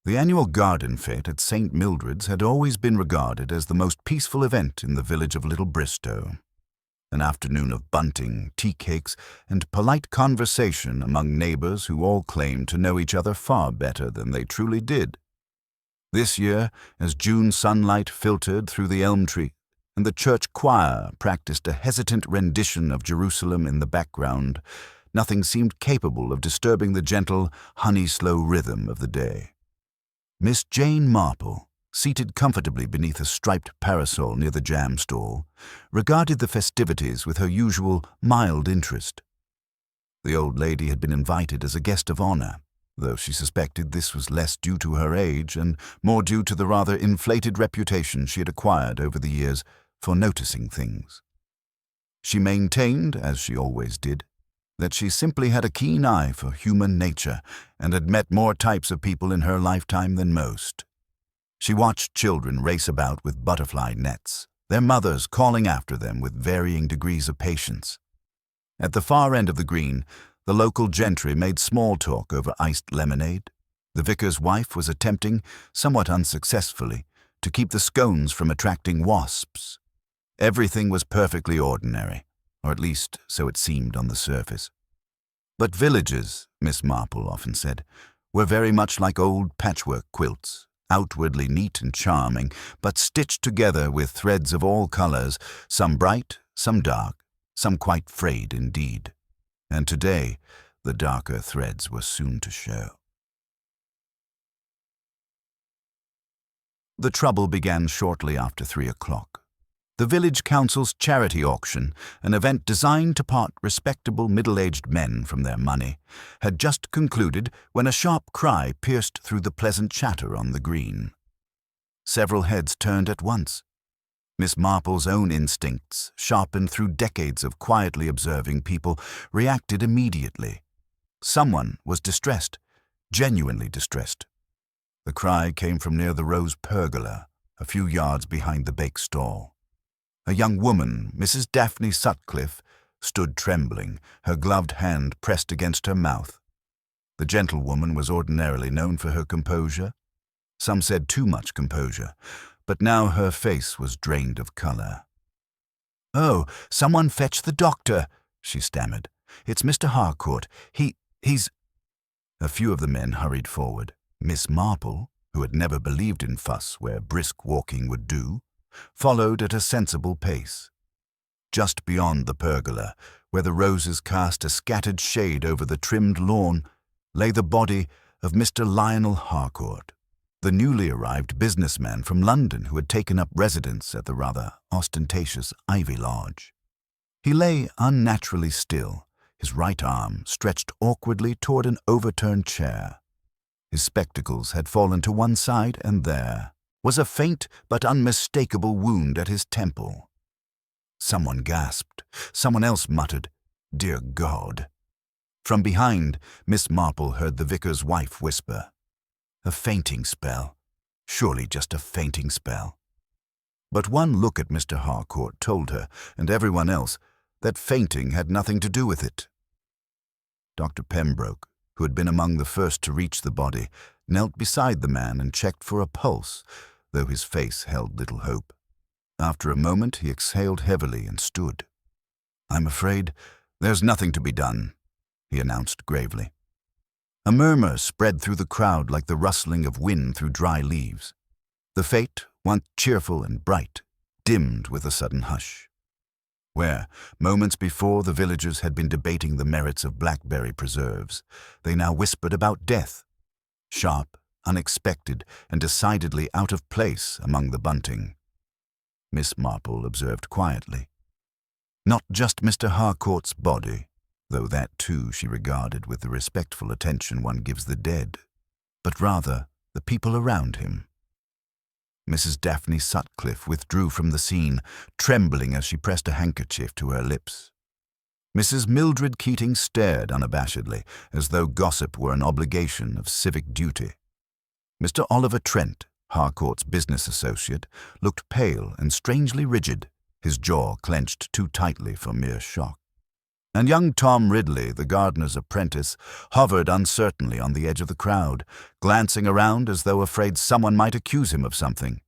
The annual garden fete at St. Mildred's had always been regarded as the most peaceful event in the village of Little Bristow. An afternoon of bunting, tea cakes, and polite conversation among neighbors who all claimed to know each other far better than they truly did. This year, as June sunlight filtered through the elm tree, and the church choir practiced a hesitant rendition of Jerusalem in the background, nothing seemed capable of disturbing the gentle, honey-slow rhythm of the day. Miss Jane Marple, seated comfortably beneath a striped parasol near the jam stall, regarded the festivities with her usual mild interest. The old lady had been invited as a guest of honor, though she suspected this was less due to her age and more due to the rather inflated reputation she had acquired over the years for noticing things. She maintained, as she always did, that she simply had a keen eye for human nature and had met more types of people in her lifetime than most. She watched children race about with butterfly nets, their mothers calling after them with varying degrees of patience. At the far end of the green, the local gentry made small talk over iced lemonade. The vicar's wife was attempting, somewhat unsuccessfully, to keep the scones from attracting wasps. Everything was perfectly ordinary, or at least so it seemed on the surface. But villages, Miss Marple often said, were very much like old patchwork quilts, outwardly neat and charming, but stitched together with threads of all colors, some bright, some dark, some quite frayed indeed. And today, the darker threads were soon to show. The trouble began shortly after 3 o'clock. The village council's charity auction, an event designed to part respectable middle-aged men from their money, had just concluded when a sharp cry pierced through the pleasant chatter on the green. Several heads turned at once. Miss Marple's own instincts, sharpened through decades of quietly observing people, reacted immediately. Someone was distressed, genuinely distressed. The cry came from near the rose pergola, a few yards behind the bake stall. A young woman, Mrs. Daphne Sutcliffe, stood trembling, her gloved hand pressed against her mouth. The gentlewoman was ordinarily known for her composure. Some said too much composure, but now her face was drained of color. "Oh, someone fetch the doctor," she stammered. "It's Mr. Harcourt. He's—" A few of the men hurried forward. Miss Marple, who had never believed in fuss where brisk walking would do, followed at a sensible pace. Just beyond the pergola, where the roses cast a scattered shade over the trimmed lawn, lay the body of Mr. Lionel Harcourt, the newly arrived businessman from London who had taken up residence at the rather ostentatious Ivy Lodge. He lay unnaturally still, his right arm stretched awkwardly toward an overturned chair. His spectacles had fallen to one side, and there was a faint but unmistakable wound at his temple. Someone gasped. Someone else muttered, "Dear God." From behind, Miss Marple heard the vicar's wife whisper, "A fainting spell. Surely just a fainting spell." But one look at Mr. Harcourt told her, and everyone else, that fainting had nothing to do with it. Dr. Pembroke, who had been among the first to reach the body, knelt beside the man and checked for a pulse, though his face held little hope. After a moment, he exhaled heavily and stood. "I'm afraid there's nothing to be done," he announced gravely. A murmur spread through the crowd like the rustling of wind through dry leaves. The fete, once cheerful and bright, dimmed with a sudden hush. Where, moments before, the villagers had been debating the merits of blackberry preserves, they now whispered about death, sharp, unexpected, and decidedly out of place among the bunting. Miss Marple observed quietly. Not just Mr. Harcourt's body, though that too she regarded with the respectful attention one gives the dead, but rather the people around him. Mrs. Daphne Sutcliffe withdrew from the scene, trembling as she pressed a handkerchief to her lips. Mrs. Mildred Keating stared unabashedly, as though gossip were an obligation of civic duty. Mr. Oliver Trent, Harcourt's business associate, looked pale and strangely rigid, his jaw clenched too tightly for mere shock. And young Tom Ridley, the gardener's apprentice, hovered uncertainly on the edge of the crowd, glancing around as though afraid someone might accuse him of something.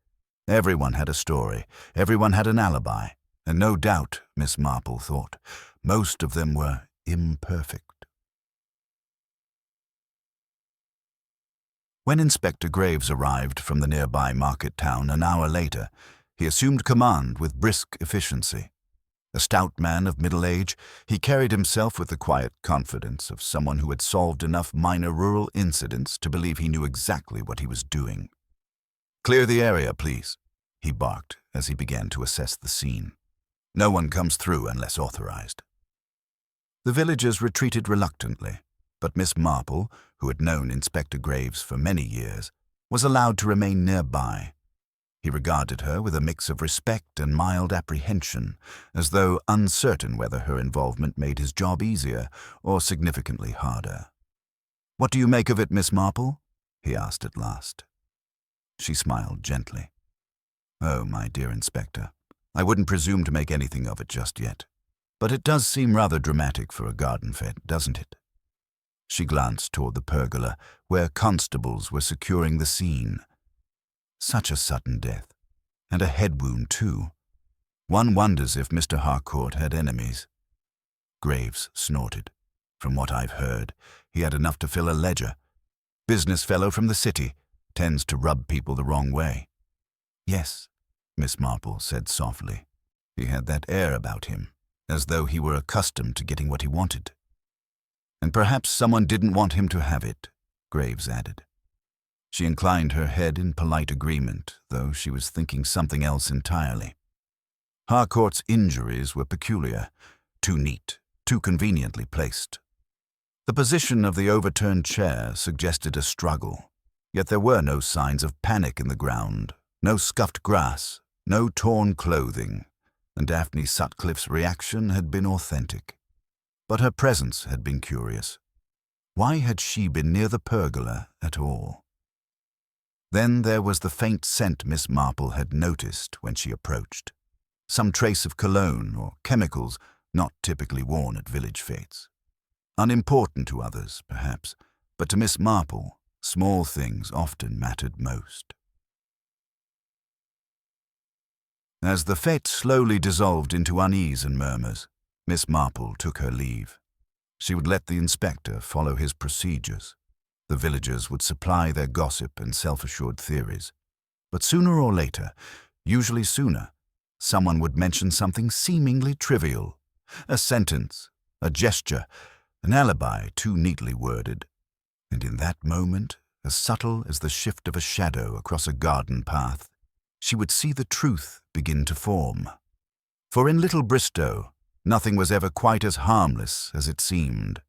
Everyone had a story, everyone had an alibi, and no doubt, Miss Marple thought, most of them were imperfect. When Inspector Graves arrived from the nearby market town an hour later, he assumed command with brisk efficiency. A stout man of middle age, he carried himself with the quiet confidence of someone who had solved enough minor rural incidents to believe he knew exactly what he was doing. "Clear the area, please," he barked as he began to assess the scene. "No one comes through unless authorized." The villagers retreated reluctantly, but Miss Marple, who had known Inspector Graves for many years, was allowed to remain nearby. He regarded her with a mix of respect and mild apprehension, as though uncertain whether her involvement made his job easier or significantly harder. "What do you make of it, Miss Marple?" he asked at last. She smiled gently. "Oh, my dear Inspector, I wouldn't presume to make anything of it just yet. But it does seem rather dramatic for a garden fete, doesn't it?" She glanced toward the pergola, where constables were securing the scene. Such a sudden death, and a head wound too. One wonders if Mr. Harcourt had enemies. Graves snorted. "From what I've heard, he had enough to fill a ledger. Business fellow from the city, tends to rub people the wrong way." "Yes," Miss Marple said softly. "He had that air about him, as though he were accustomed to getting what he wanted." "And perhaps someone didn't want him to have it," Graves added. She inclined her head in polite agreement, though she was thinking something else entirely. Harcourt's injuries were peculiar, too neat, too conveniently placed. The position of the overturned chair suggested a struggle, yet there were no signs of panic in the ground, no scuffed grass, no torn clothing, and Daphne Sutcliffe's reaction had been authentic. But her presence had been curious. Why had she been near the pergola at all? Then there was the faint scent Miss Marple had noticed when she approached. Some trace of cologne or chemicals not typically worn at village fetes. Unimportant to others, perhaps, but to Miss Marple, small things often mattered most. As the fete slowly dissolved into unease and murmurs, Miss Marple took her leave. She would let the inspector follow his procedures. The villagers would supply their gossip and self-assured theories. But sooner or later, usually sooner, someone would mention something seemingly trivial. A sentence, a gesture, an alibi too neatly worded. And in that moment, as subtle as the shift of a shadow across a garden path, she would see the truth begin to form. For in Little Bristow, nothing was ever quite as harmless as it seemed.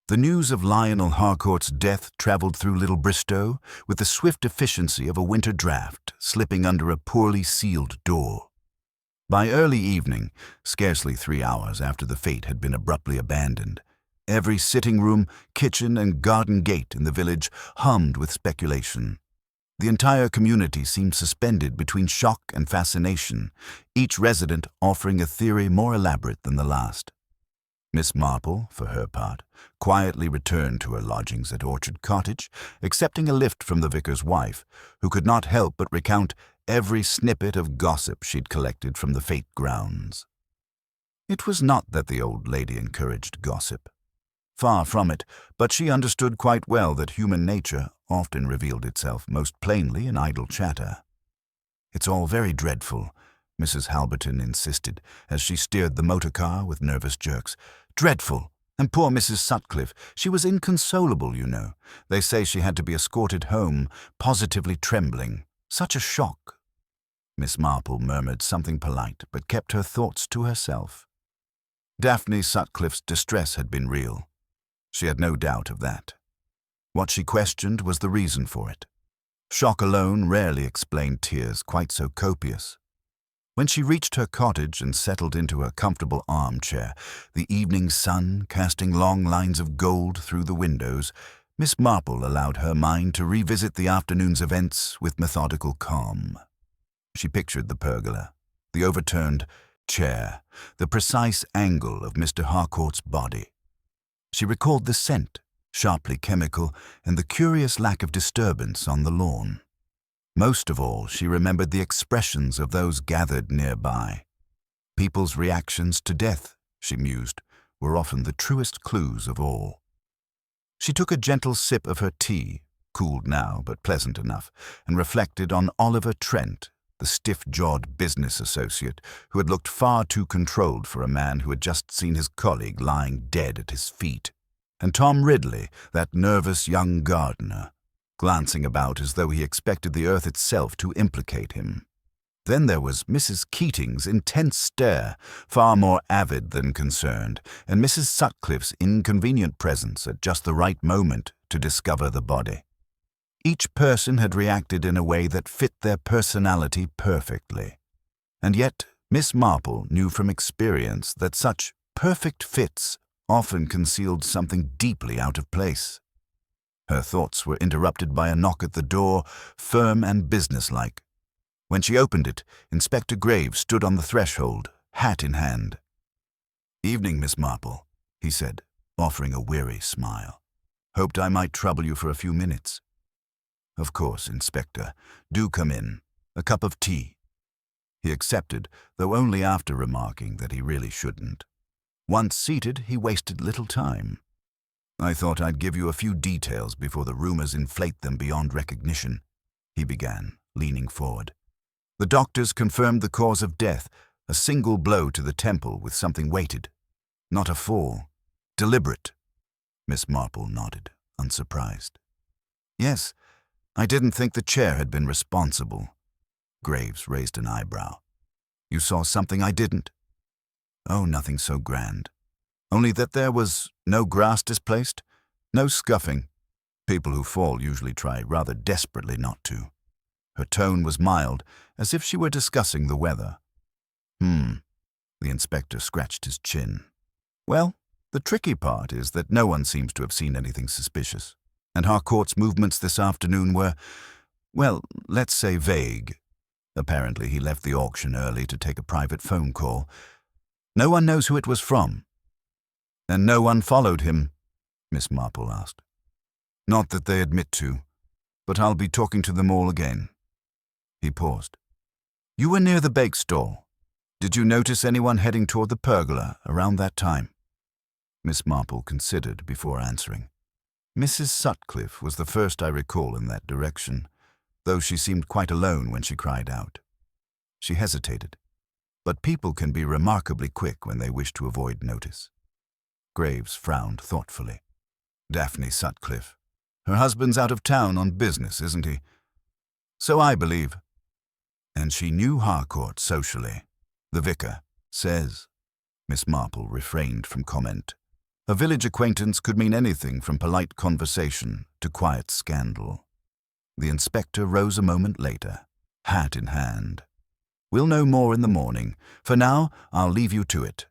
The news of Lionel Harcourt's death traveled through Little Bristow with the swift efficiency of a winter draft slipping under a poorly sealed door. By early evening, scarcely 3 hours after the fete had been abruptly abandoned, every sitting room, kitchen, and garden gate in the village hummed with speculation. The entire community seemed suspended between shock and fascination, each resident offering a theory more elaborate than the last. Miss Marple, for her part, quietly returned to her lodgings at Orchard Cottage, accepting a lift from the vicar's wife, who could not help but recount every snippet of gossip she'd collected from the fete grounds. It was not that the old lady encouraged gossip. Far from it, but she understood quite well that human nature often revealed itself most plainly in idle chatter. "It's all very dreadful," Mrs. Halberton insisted, as she steered the motor car with nervous jerks. "Dreadful! And poor Mrs. Sutcliffe, she was inconsolable, you know. They say she had to be escorted home, positively trembling. Such a shock." Miss Marple murmured something polite, but kept her thoughts to herself. Daphne Sutcliffe's distress had been real. She had no doubt of that. What she questioned was the reason for it. Shock alone rarely explained tears quite so copious. When she reached her cottage and settled into her comfortable armchair, the evening sun casting long lines of gold through the windows, Miss Marple allowed her mind to revisit the afternoon's events with methodical calm. She pictured the pergola, the overturned, chair, the precise angle of Mr. Harcourt's body. She recalled the scent, sharply chemical, and the curious lack of disturbance on the lawn. Most of all, she remembered the expressions of those gathered nearby. People's reactions to death, she mused, were often the truest clues of all. She took a gentle sip of her tea, cooled now but pleasant enough, and reflected on Oliver Trent, the stiff-jawed business associate who had looked far too controlled for a man who had just seen his colleague lying dead at his feet, and Tom Ridley, that nervous young gardener, glancing about as though he expected the earth itself to implicate him. Then there was Mrs. Keating's intense stare, far more avid than concerned, and Mrs. Sutcliffe's inconvenient presence at just the right moment to discover the body. Each person had reacted in a way that fit their personality perfectly. And yet, Miss Marple knew from experience that such perfect fits often concealed something deeply out of place. Her thoughts were interrupted by a knock at the door, firm and businesslike. When she opened it, Inspector Graves stood on the threshold, hat in hand. "Evening, Miss Marple," he said, offering a weary smile. "Hoped I might trouble you for a few minutes." "Of course, Inspector. Do come in. A cup of tea." He accepted, though only after remarking that he really shouldn't. Once seated, he wasted little time. "I thought I'd give you a few details before the rumors inflate them beyond recognition," he began, leaning forward. "The doctors confirmed the cause of death, a single blow to the temple with something weighted. Not a fall. Deliberate." Miss Marple nodded, unsurprised. "Yes, I didn't think the chair had been responsible." Graves raised an eyebrow. "You saw something I didn't?" "Oh, nothing so grand. Only that there was no grass displaced, no scuffing. People who fall usually try rather desperately not to." Her tone was mild, as if she were discussing the weather. The inspector scratched his chin. "Well, the tricky part is that no one seems to have seen anything suspicious, and Harcourt's movements this afternoon were, well, let's say vague. Apparently he left the auction early to take a private phone call. No one knows who it was from." "And no one followed him?" Miss Marple asked. "Not that they admit to, but I'll be talking to them all again." He paused. "You were near the bake stall. Did you notice anyone heading toward the pergola around that time?" Miss Marple considered before answering. "Mrs. Sutcliffe was the first I recall in that direction, though she seemed quite alone when she cried out." She hesitated. But people can be remarkably quick when they wish to avoid notice. Graves frowned thoughtfully. "Daphne Sutcliffe. Her husband's out of town on business, isn't he?" "So I believe." "And she knew Harcourt socially. The vicar says." Miss Marple refrained from comment. A village acquaintance could mean anything from polite conversation to quiet scandal. The inspector rose a moment later, hat in hand. "We'll know more in the morning. For now, I'll leave you to it.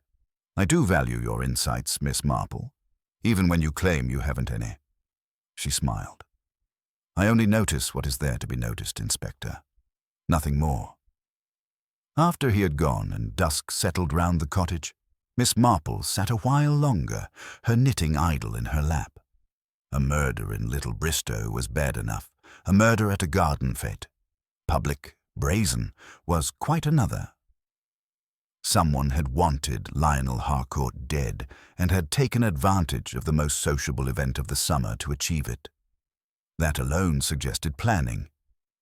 I do value your insights, Miss Marple, even when you claim you haven't any." She smiled. "I only notice what is there to be noticed, Inspector. Nothing more." After he had gone and dusk settled round the cottage, Miss Marple sat a while longer, her knitting idle in her lap. A murder in Little Bristow was bad enough. A murder at a garden fete, public, brazen, was quite another. Someone had wanted Lionel Harcourt dead and had taken advantage of the most sociable event of the summer to achieve it. That alone suggested planning.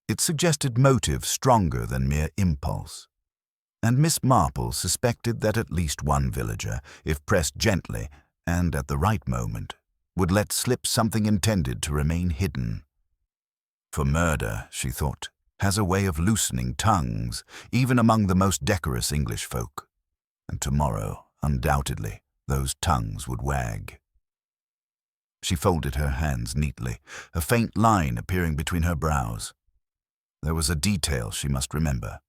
It suggested motive stronger than mere impulse. And Miss Marple suspected that at least one villager, if pressed gently and at the right moment, would let slip something intended to remain hidden. For murder, she thought, has a way of loosening tongues, even among the most decorous English folk. And tomorrow, undoubtedly, those tongues would wag. She folded her hands neatly, a faint line appearing between her brows. There was a detail she must remember.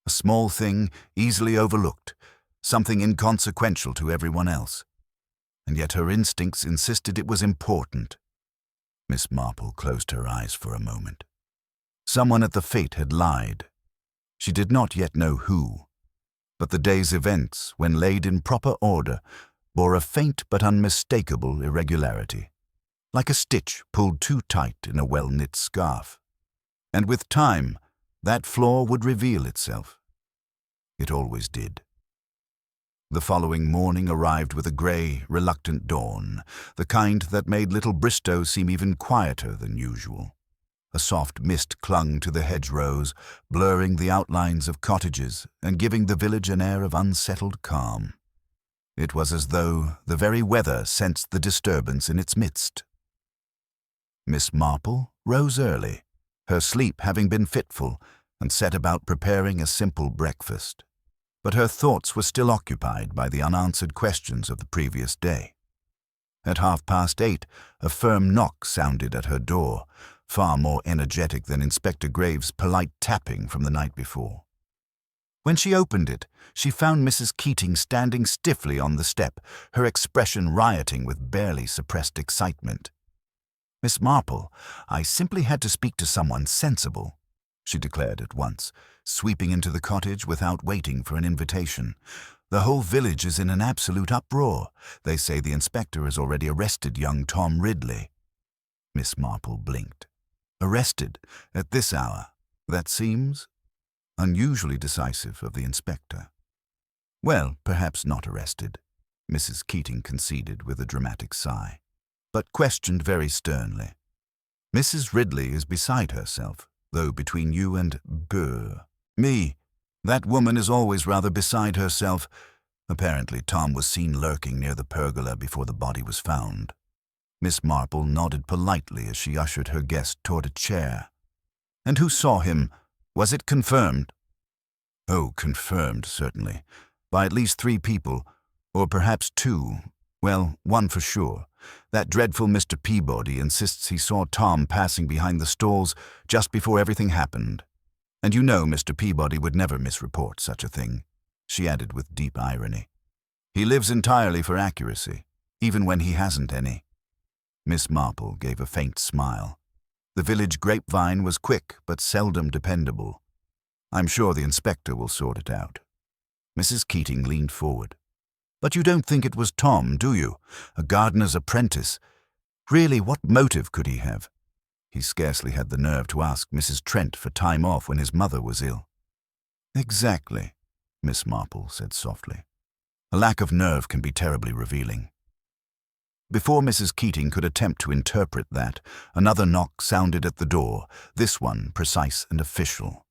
A small thing, easily overlooked, something inconsequential to everyone else. And yet her instincts insisted it was important. Miss Marple closed her eyes for a moment. Someone at the fete had lied. She did not yet know who, but the day's events, when laid in proper order, bore a faint but unmistakable irregularity, like a stitch pulled too tight in a well-knit scarf. And with time, that flaw would reveal itself. It always did. The following morning arrived with a grey, reluctant dawn, the kind that made little Bristow seem even quieter than usual. A soft mist clung to the hedgerows, blurring the outlines of cottages and giving the village an air of unsettled calm. It was as though the very weather sensed the disturbance in its midst. Miss Marple rose early, her sleep having been fitful, and set about preparing a simple breakfast. But her thoughts were still occupied by the unanswered questions of the previous day. At 8:30, a firm knock sounded at her door, far more energetic than Inspector Graves' polite tapping from the night before. When she opened it, she found Mrs. Keating standing stiffly on the step, her expression rioting with barely suppressed excitement. "Miss Marple, I simply had to speak to someone sensible," she declared at once, sweeping into the cottage without waiting for an invitation. "The whole village is in an absolute uproar. They say the inspector has already arrested young Tom Ridley." Miss Marple blinked. "Arrested? At this hour? That seems unusually decisive of the inspector." "Well, perhaps not arrested," Mrs. Keating conceded with a dramatic sigh, but questioned very sternly. "Mrs. Ridley is beside herself, though between you and me, that woman is always rather beside herself. Apparently Tom was seen lurking near the pergola before the body was found." Miss Marple nodded politely as she ushered her guest toward a chair. "And who saw him? Was it confirmed?" "Oh, confirmed, certainly. By at least 3 people, or perhaps 2. Well, 1 for sure. That dreadful Mr. Peabody insists he saw Tom passing behind the stalls just before everything happened. And you know Mr. Peabody would never misreport such a thing," she added with deep irony. "He lives entirely for accuracy, even when he hasn't any." Miss Marple gave a faint smile. The village grapevine was quick but seldom dependable. "I'm sure the inspector will sort it out." Mrs. Keating leaned forward. "But you don't think it was Tom, do you? A gardener's apprentice. Really, what motive could he have? He scarcely had the nerve to ask Mrs. Trent for time off when his mother was ill." "Exactly," Miss Marple said softly. "A lack of nerve can be terribly revealing." Before Mrs. Keating could attempt to interpret that, another knock sounded at the door, this one precise and official.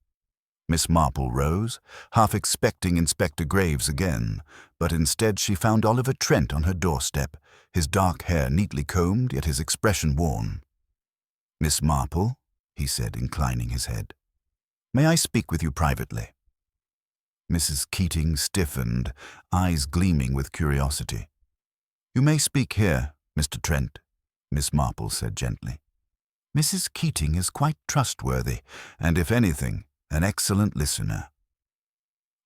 Miss Marple rose, half expecting Inspector Graves again, but instead she found Oliver Trent on her doorstep, his dark hair neatly combed, yet his expression worn. "Miss Marple," he said, inclining his head, "may I speak with you privately?" Mrs. Keating stiffened, eyes gleaming with curiosity. "You may speak here, Mr. Trent," Miss Marple said gently. "Mrs. Keating is quite trustworthy, and if anything, an excellent listener."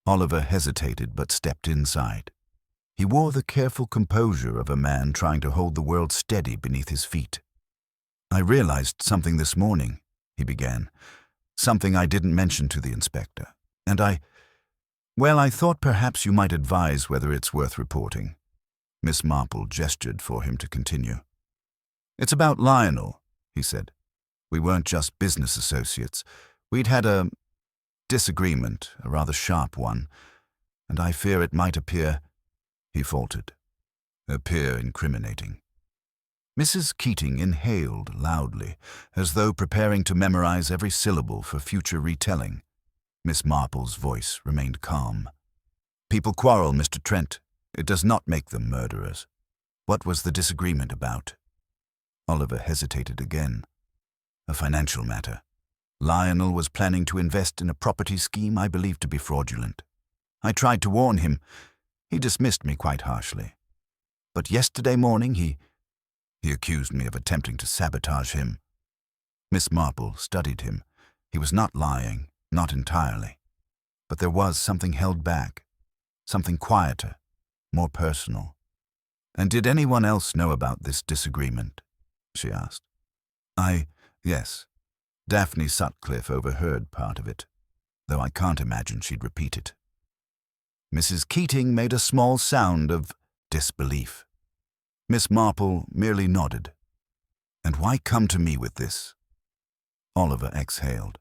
Oliver hesitated but stepped inside. He wore the careful composure of a man trying to hold the world steady beneath his feet. "I realized something this morning," he began, "something I didn't mention to the inspector, and I thought perhaps you might advise whether it's worth reporting." Miss Marple gestured for him to continue. "It's about Lionel," he said. "We weren't just business associates. We'd had a disagreement, a rather sharp one, and I fear it might appear," he faltered, "appear incriminating." Mrs. Keating inhaled loudly, as though preparing to memorize every syllable for future retelling. Miss Marple's voice remained calm. "People quarrel, Mr. Trent. It does not make them murderers. What was the disagreement about?" Oliver hesitated again. "A financial matter. Lionel was planning to invest in a property scheme I believed to be fraudulent. I tried to warn him. He dismissed me quite harshly. But yesterday morning he accused me of attempting to sabotage him." Miss Marple studied him. He was not lying, not entirely. But there was something held back, something quieter, more personal. "And did anyone else know about this disagreement?" she asked. Yes. Daphne Sutcliffe overheard part of it, though I can't imagine she'd repeat it." Mrs. Keating made a small sound of disbelief. Miss Marple merely nodded. "And why come to me with this?" Oliver exhaled.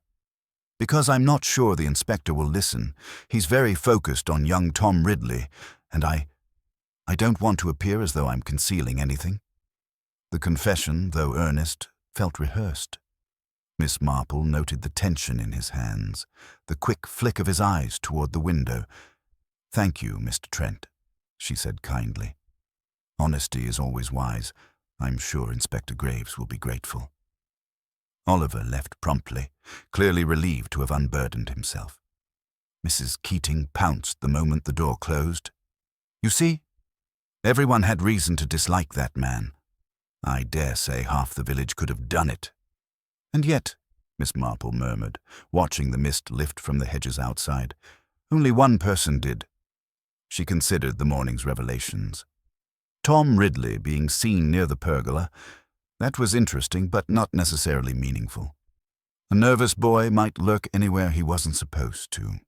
"Because I'm not sure the inspector will listen. He's very focused on young Tom Ridley, and I don't want to appear as though I'm concealing anything." The confession, though earnest, felt rehearsed. Miss Marple noted the tension in his hands, the quick flick of his eyes toward the window. "Thank you, Mr. Trent," she said kindly. "Honesty is always wise. I'm sure Inspector Graves will be grateful." Oliver left promptly, clearly relieved to have unburdened himself. Mrs. Keating pounced the moment the door closed. "You see, everyone had reason to dislike that man. I dare say half the village could have done it." "And yet," Miss Marple murmured, watching the mist lift from the hedges outside, "only one person did." She considered the morning's revelations. Tom Ridley being seen near the pergola, that was interesting but not necessarily meaningful. A nervous boy might lurk anywhere he wasn't supposed to.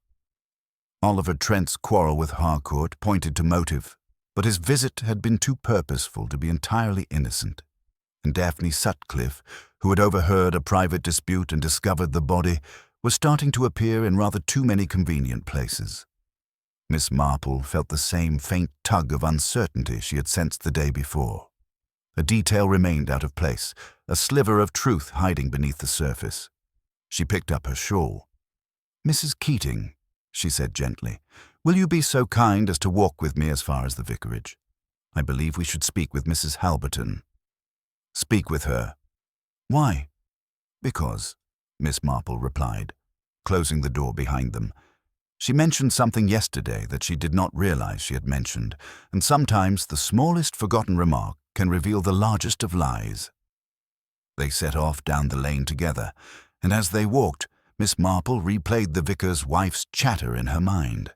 Oliver Trent's quarrel with Harcourt pointed to motive, but his visit had been too purposeful to be entirely innocent. And Daphne Sutcliffe, who had overheard a private dispute and discovered the body, was starting to appear in rather too many convenient places. Miss Marple felt the same faint tug of uncertainty she had sensed the day before. A detail remained out of place, a sliver of truth hiding beneath the surface. She picked up her shawl. "Mrs. Keating," she said gently, "will you be so kind as to walk with me as far as the vicarage? I believe we should speak with Mrs. Halberton." "Speak with her." "Why?" "Because," Miss Marple replied, closing the door behind them. "She mentioned something yesterday that she did not realize she had mentioned, and sometimes the smallest forgotten remark can reveal the largest of lies." They set off down the lane together, and as they walked, Miss Marple replayed the vicar's wife's chatter in her mind.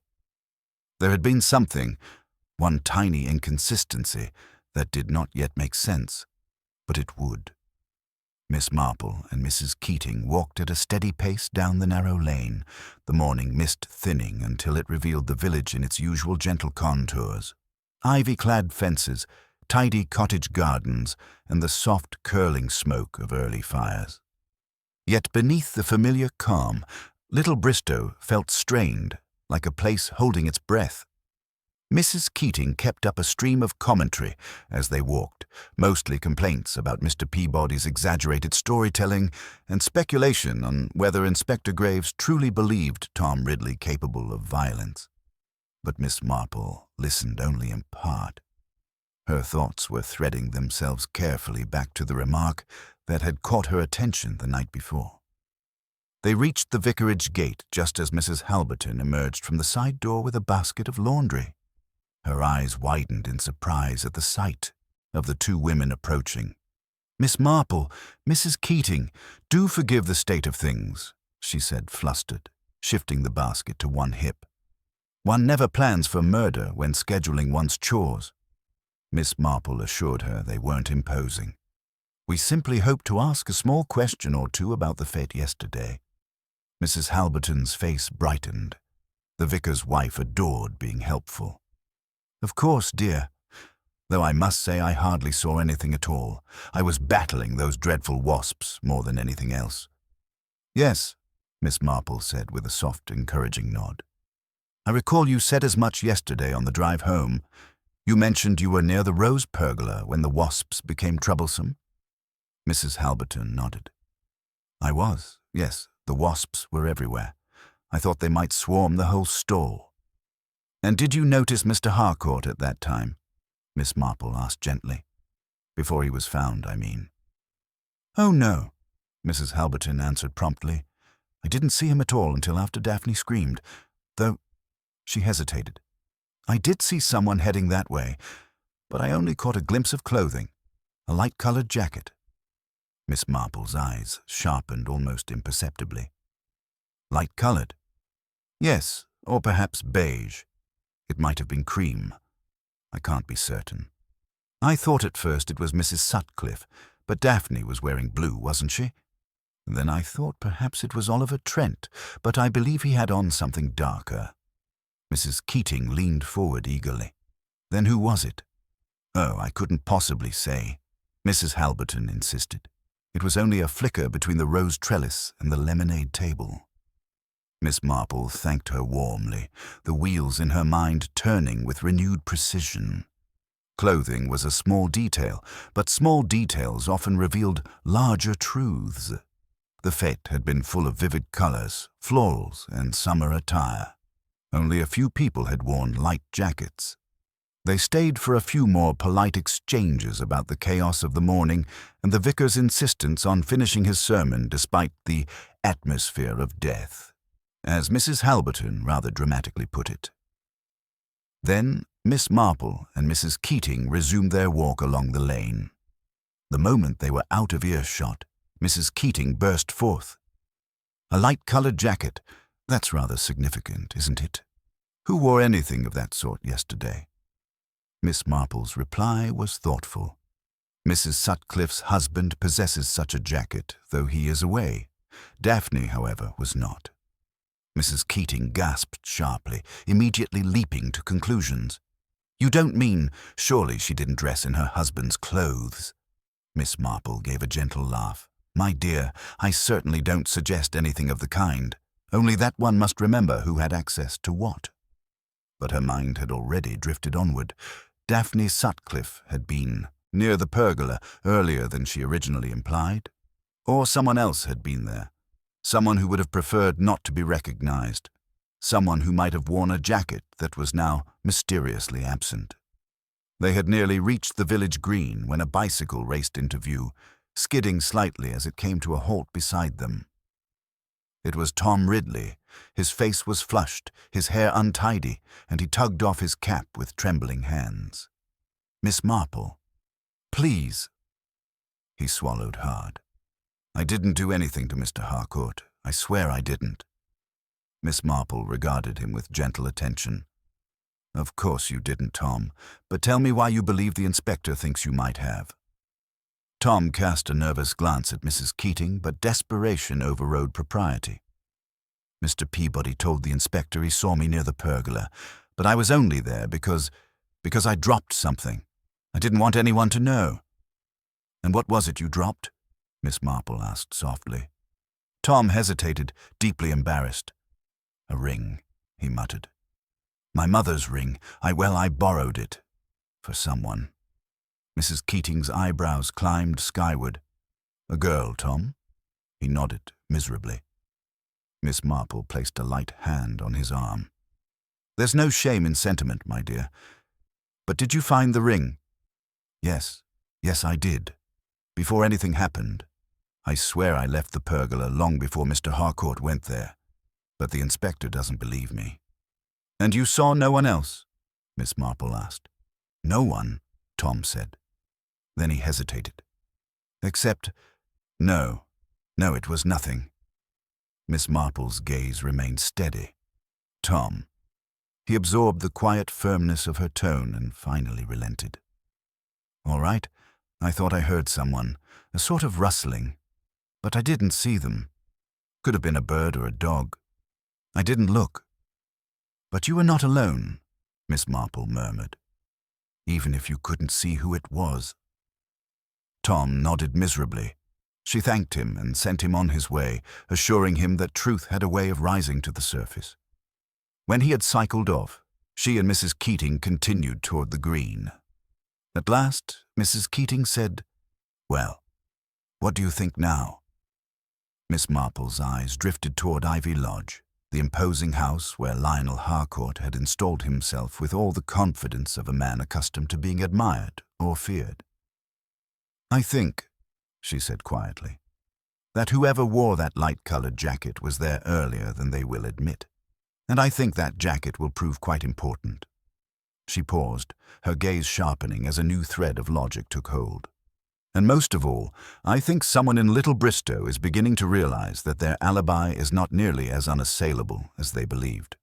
There had been something, one tiny inconsistency, that did not yet make sense, but it would. Miss Marple and Mrs. Keating walked at a steady pace down the narrow lane, the morning mist thinning until it revealed the village in its usual gentle contours. Ivy-clad fences, tidy cottage gardens, and the soft curling smoke of early fires. Yet beneath the familiar calm, Little Bristow felt strained, like a place holding its breath. Mrs. Keating kept up a stream of commentary as they walked, mostly complaints about Mr. Peabody's exaggerated storytelling and speculation on whether Inspector Graves truly believed Tom Ridley capable of violence. But Miss Marple listened only in part. Her thoughts were threading themselves carefully back to the remark that had caught her attention the night before. They reached the vicarage gate just as Mrs. Halberton emerged from the side door with a basket of laundry. Her eyes widened in surprise at the sight of the two women approaching. "Miss Marple, Mrs. Keating, do forgive the state of things," she said, flustered, shifting the basket to one hip. "One never plans for murder when scheduling one's chores." Miss Marple assured her they weren't imposing. "We simply hope to ask a small question or two about the fete yesterday." Mrs. Halberton's face brightened. The vicar's wife adored being helpful. "Of course, dear. Though I must say I hardly saw anything at all. I was battling those dreadful wasps more than anything else." "Yes," Miss Marple said with a soft, encouraging nod. "I recall you said as much yesterday on the drive home. You mentioned you were near the rose pergola when the wasps became troublesome." Mrs. Halberton nodded. "I was, yes. The wasps were everywhere. I thought they might swarm the whole stall." "And did you notice Mr. Harcourt at that time?" Miss Marple asked gently. "Before he was found, I mean." "Oh, no," Mrs. Halberton answered promptly. "I didn't see him at all until after Daphne screamed, though—" She hesitated. "I did see someone heading that way, but I only caught a glimpse of clothing, a light-colored jacket." Miss Marple's eyes sharpened almost imperceptibly. "Light-colored?" "Yes, or perhaps beige. It might have been cream. I can't be certain. I thought at first it was Mrs. Sutcliffe, but Daphne was wearing blue, wasn't she? Then I thought perhaps it was Oliver Trent, but I believe he had on something darker." Mrs. Keating leaned forward eagerly. Then who was it? Oh, I couldn't possibly say, Mrs. Halberton insisted. It was only a flicker between the rose trellis and the lemonade table. Miss Marple thanked her warmly, the wheels in her mind turning with renewed precision. Clothing was a small detail, but small details often revealed larger truths. The fete had been full of vivid colors, florals, and summer attire. Only a few people had worn light jackets. They stayed for a few more polite exchanges about the chaos of the morning and the vicar's insistence on finishing his sermon despite the atmosphere of death, as Mrs. Halberton rather dramatically put it. Then Miss Marple and Mrs. Keating resumed their walk along the lane. The moment they were out of earshot, Mrs. Keating burst forth. "A light-colored jacket. That's rather significant, isn't it? Who wore anything of that sort yesterday?" Miss Marple's reply was thoughtful. "Mrs. Sutcliffe's husband possesses such a jacket, though he is away. Daphne, however, was not." Mrs. Keating gasped sharply, immediately leaping to conclusions. "You don't mean, surely she didn't dress in her husband's clothes?" Miss Marple gave a gentle laugh. "My dear, I certainly don't suggest anything of the kind. Only that one must remember who had access to what." But her mind had already drifted onward. Daphne Sutcliffe had been near the pergola earlier than she originally implied. Or someone else had been there. Someone who would have preferred not to be recognized. Someone who might have worn a jacket that was now mysteriously absent. They had nearly reached the village green when a bicycle raced into view, skidding slightly as it came to a halt beside them. It was Tom Ridley. His face was flushed, his hair untidy, and he tugged off his cap with trembling hands. "Miss Marple, please." He swallowed hard. "I didn't do anything to Mr. Harcourt. I swear I didn't." Miss Marple regarded him with gentle attention. "Of course you didn't, Tom, but tell me why you believe the inspector thinks you might have." Tom cast a nervous glance at Mrs. Keating, but desperation overrode propriety. "Mr. Peabody told the inspector he saw me near the pergola, but I was only there because I dropped something. I didn't want anyone to know." "And what was it you dropped?" Miss Marple asked softly. Tom hesitated, deeply embarrassed. "A ring," he muttered. "My mother's ring. I borrowed it. For someone." Mrs. Keating's eyebrows climbed skyward. "A girl, Tom?" He nodded miserably. Miss Marple placed a light hand on his arm. "There's no shame in sentiment, my dear. But did you find the ring?" Yes, I did. Before anything happened. I swear I left the pergola long before Mr. Harcourt went there. But the inspector doesn't believe me." "And you saw no one else?" Miss Marple asked. "No one," Tom said. Then he hesitated. No, it was nothing." Miss Marple's gaze remained steady. "Tom." He absorbed the quiet firmness of her tone and finally relented. "All right, I thought I heard someone, a sort of rustling. But I didn't see them. Could have been a bird or a dog. I didn't look." "But you were not alone," Miss Marple murmured. "Even if you couldn't see who it was." Tom nodded miserably. She thanked him and sent him on his way, assuring him that truth had a way of rising to the surface. When he had cycled off, she and Mrs. Keating continued toward the green. At last, Mrs. Keating said, "Well, what do you think now?" Miss Marple's eyes drifted toward Ivy Lodge, the imposing house where Lionel Harcourt had installed himself with all the confidence of a man accustomed to being admired or feared. "I think," she said quietly, "that whoever wore that light-colored jacket was there earlier than they will admit. And I think that jacket will prove quite important." She paused, her gaze sharpening as a new thread of logic took hold. "And most of all, I think someone in Little Bristow is beginning to realize that their alibi is not nearly as unassailable as they believed."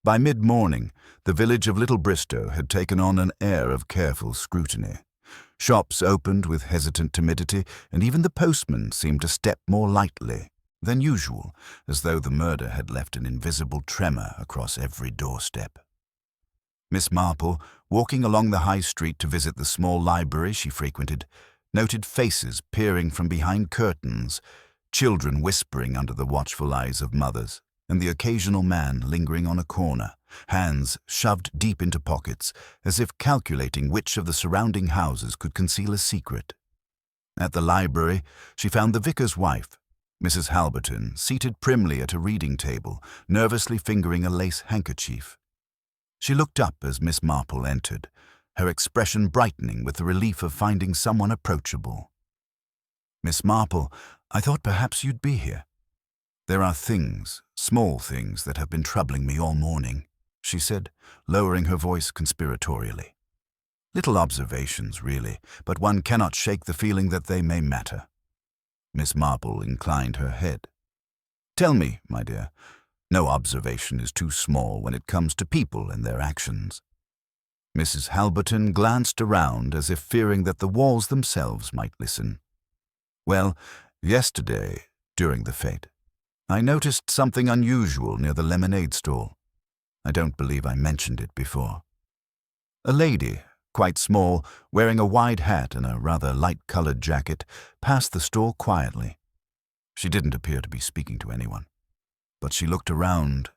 By mid-morning, the village of Little Bristow had taken on an air of careful scrutiny. Shops opened with hesitant timidity, and even the postman seemed to step more lightly, than usual, as though the murder had left an invisible tremor across every doorstep. Miss Marple, walking along the high street to visit the small library she frequented, noted faces peering from behind curtains, children whispering under the watchful eyes of mothers, and the occasional man lingering on a corner, hands shoved deep into pockets, as if calculating which of the surrounding houses could conceal a secret. At the library, she found the vicar's wife, Mrs. Halberton, seated primly at a reading table, nervously fingering a lace handkerchief. She looked up as Miss Marple entered, her expression brightening with the relief of finding someone approachable. "Miss Marple, I thought perhaps you'd be here. There are things, small things, that have been troubling me all morning," she said, lowering her voice conspiratorially. "Little observations, really, but one cannot shake the feeling that they may matter." Miss Marple inclined her head. "Tell me, my dear. No observation is too small when it comes to people and their actions." Mrs. Halberton glanced around as if fearing that the walls themselves might listen. "Well, yesterday, during the fete, I noticed something unusual near the lemonade stall. I don't believe I mentioned it before. A lady, quite small, wearing a wide hat and a rather light-colored jacket, passed the stall quietly. She didn't appear to be speaking to anyone, but she looked around,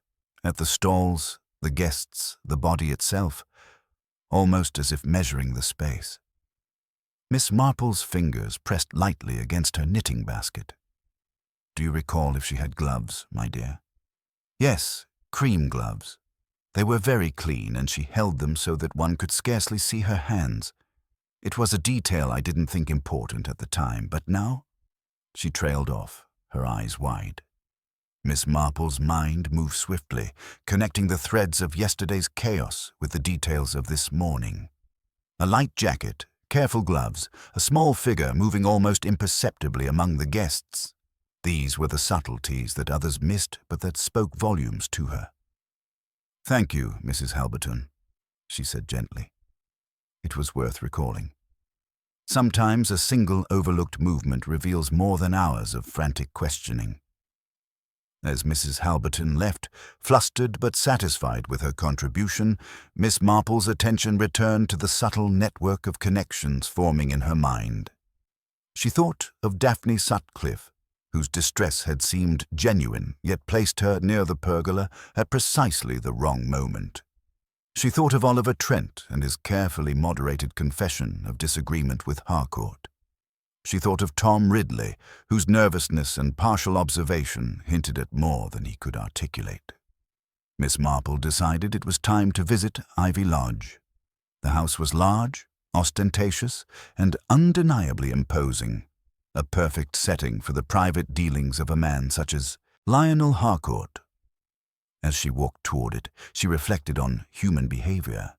at the stalls, the guests, the body itself, almost as if measuring the space." Miss Marple's fingers pressed lightly against her knitting basket. "Do you recall if she had gloves, my dear?" "Yes, cream gloves. They were very clean, and she held them so that one could scarcely see her hands. It was a detail I didn't think important at the time, but now—" She trailed off, her eyes wide. Miss Marple's mind moved swiftly, connecting the threads of yesterday's chaos with the details of this morning. A light jacket, careful gloves, a small figure moving almost imperceptibly among the guests. These were the subtleties that others missed but that spoke volumes to her. "Thank you, Mrs. Halberton," she said gently. It was worth recalling. Sometimes a single overlooked movement reveals more than hours of frantic questioning. As Mrs. Halberton left, flustered but satisfied with her contribution, Miss Marple's attention returned to the subtle network of connections forming in her mind. She thought of Daphne Sutcliffe, whose distress had seemed genuine, yet placed her near the pergola at precisely the wrong moment. She thought of Oliver Trent and his carefully moderated confession of disagreement with Harcourt. She thought of Tom Ridley, whose nervousness and partial observation hinted at more than he could articulate. Miss Marple decided it was time to visit Ivy Lodge. The house was large, ostentatious, and undeniably imposing, a perfect setting for the private dealings of a man such as Lionel Harcourt. As she walked toward it, she reflected on human behavior.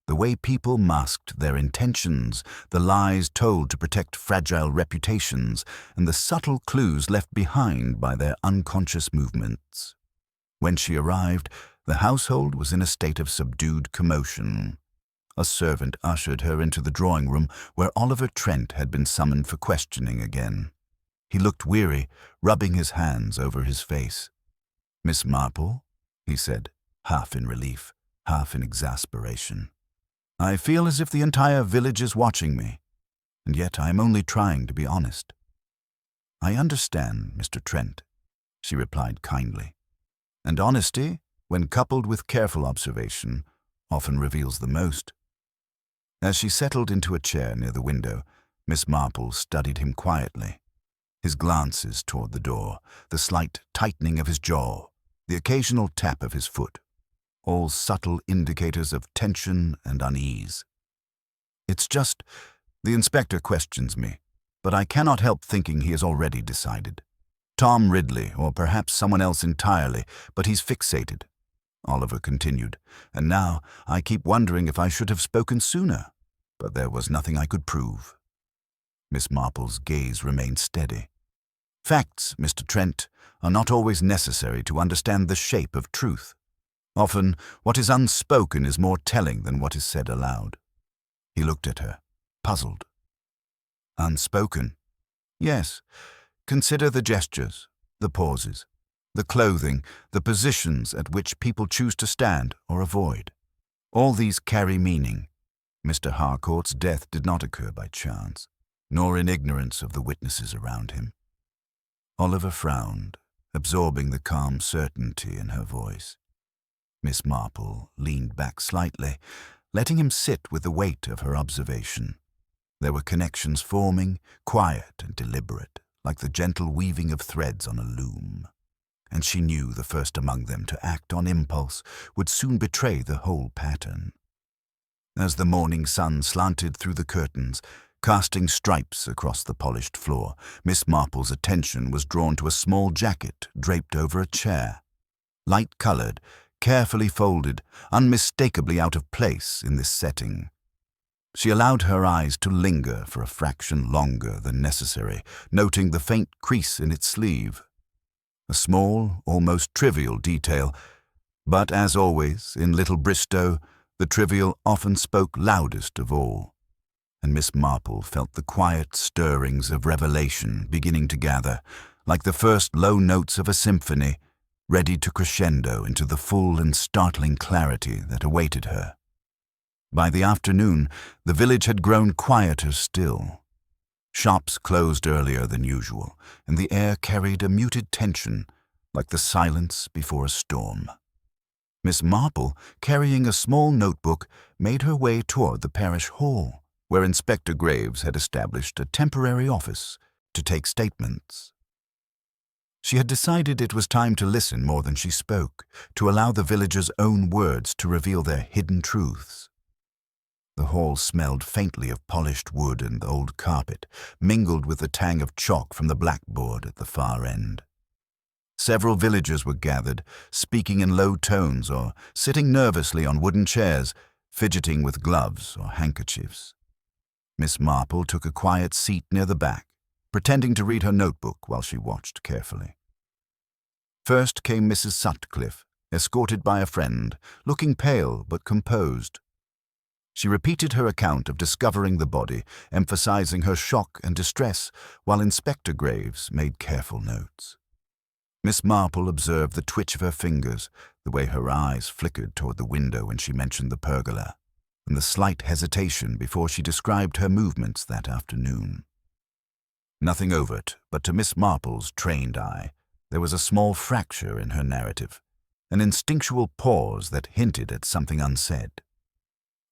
The way people masked their intentions, the lies told to protect fragile reputations, and the subtle clues left behind by their unconscious movements. When she arrived, the household was in a state of subdued commotion. A servant ushered her into the drawing room where Oliver Trent had been summoned for questioning again. He looked weary, rubbing his hands over his face. "Miss Marple," he said, half in relief, half in exasperation. "I feel as if the entire village is watching me, and yet I am only trying to be honest." "I understand, Mr. Trent," she replied kindly. "And honesty, when coupled with careful observation, often reveals the most." As she settled into a chair near the window, Miss Marple studied him quietly. His glances toward the door, the slight tightening of his jaw, the occasional tap of his foot, all subtle indicators of tension and unease. "It's just, the inspector questions me, but I cannot help thinking he has already decided. Tom Ridley, or perhaps someone else entirely, but he's fixated," Oliver continued, "and now I keep wondering if I should have spoken sooner, but there was nothing I could prove." Miss Marple's gaze remained steady. "Facts, Mr. Trent, are not always necessary to understand the shape of truth. Often, what is unspoken is more telling than what is said aloud." He looked at her, puzzled. "Unspoken?" "Yes. Consider the gestures, The pauses, the clothing, the positions at which people choose to stand or avoid. All these carry meaning. Mr. Harcourt's death did not occur by chance, nor in ignorance of the witnesses around him. Oliver frowned, absorbing the calm certainty in her voice. Miss Marple leaned back slightly, letting him sit with the weight of her observation. There were connections forming, quiet and deliberate, like the gentle weaving of threads on a loom. And she knew the first among them to act on impulse would soon betray the whole pattern. As the morning sun slanted through the curtains, casting stripes across the polished floor, Miss Marple's attention was drawn to a small jacket draped over a chair. Light-colored, carefully folded, unmistakably out of place in this setting. She allowed her eyes to linger for a fraction longer than necessary, noting the faint crease in its sleeve. A small, almost trivial detail, but as always, in Little Bristow, the trivial often spoke loudest of all, and Miss Marple felt the quiet stirrings of revelation beginning to gather, like the first low notes of a symphony, ready to crescendo into the full and startling clarity that awaited her. By the afternoon, the village had grown quieter still. Shops closed earlier than usual, and the air carried a muted tension, like the silence before a storm. Miss Marple, carrying a small notebook, made her way toward the parish hall, where Inspector Graves had established a temporary office to take statements. She had decided it was time to listen more than she spoke, to allow the villagers' own words to reveal their hidden truths. The hall smelled faintly of polished wood and old carpet, mingled with the tang of chalk from the blackboard at the far end. Several villagers were gathered, speaking in low tones or sitting nervously on wooden chairs, fidgeting with gloves or handkerchiefs. Miss Marple took a quiet seat near the back, pretending to read her notebook while she watched carefully. First came Mrs. Sutcliffe, escorted by a friend, looking pale but composed. She repeated her account of discovering the body, emphasizing her shock and distress, while Inspector Graves made careful notes. Miss Marple observed the twitch of her fingers, the way her eyes flickered toward the window when she mentioned the pergola, and the slight hesitation before she described her movements that afternoon. Nothing overt, but to Miss Marple's trained eye, there was a small fracture in her narrative, an instinctual pause that hinted at something unsaid.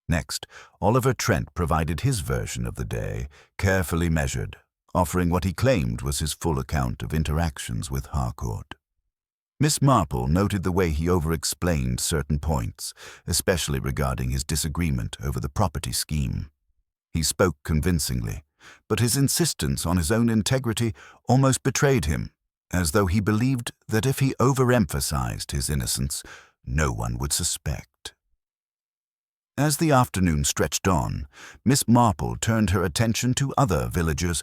Next, Oliver Trent provided his version of the day, carefully measured, offering what he claimed was his full account of interactions with Harcourt. Miss Marple noted the way he over-explained certain points, especially regarding his disagreement over the property scheme. He spoke convincingly, but his insistence on his own integrity almost betrayed him, as though he believed that if he overemphasized his innocence, no one would suspect. As the afternoon stretched on, Miss Marple turned her attention to other villagers,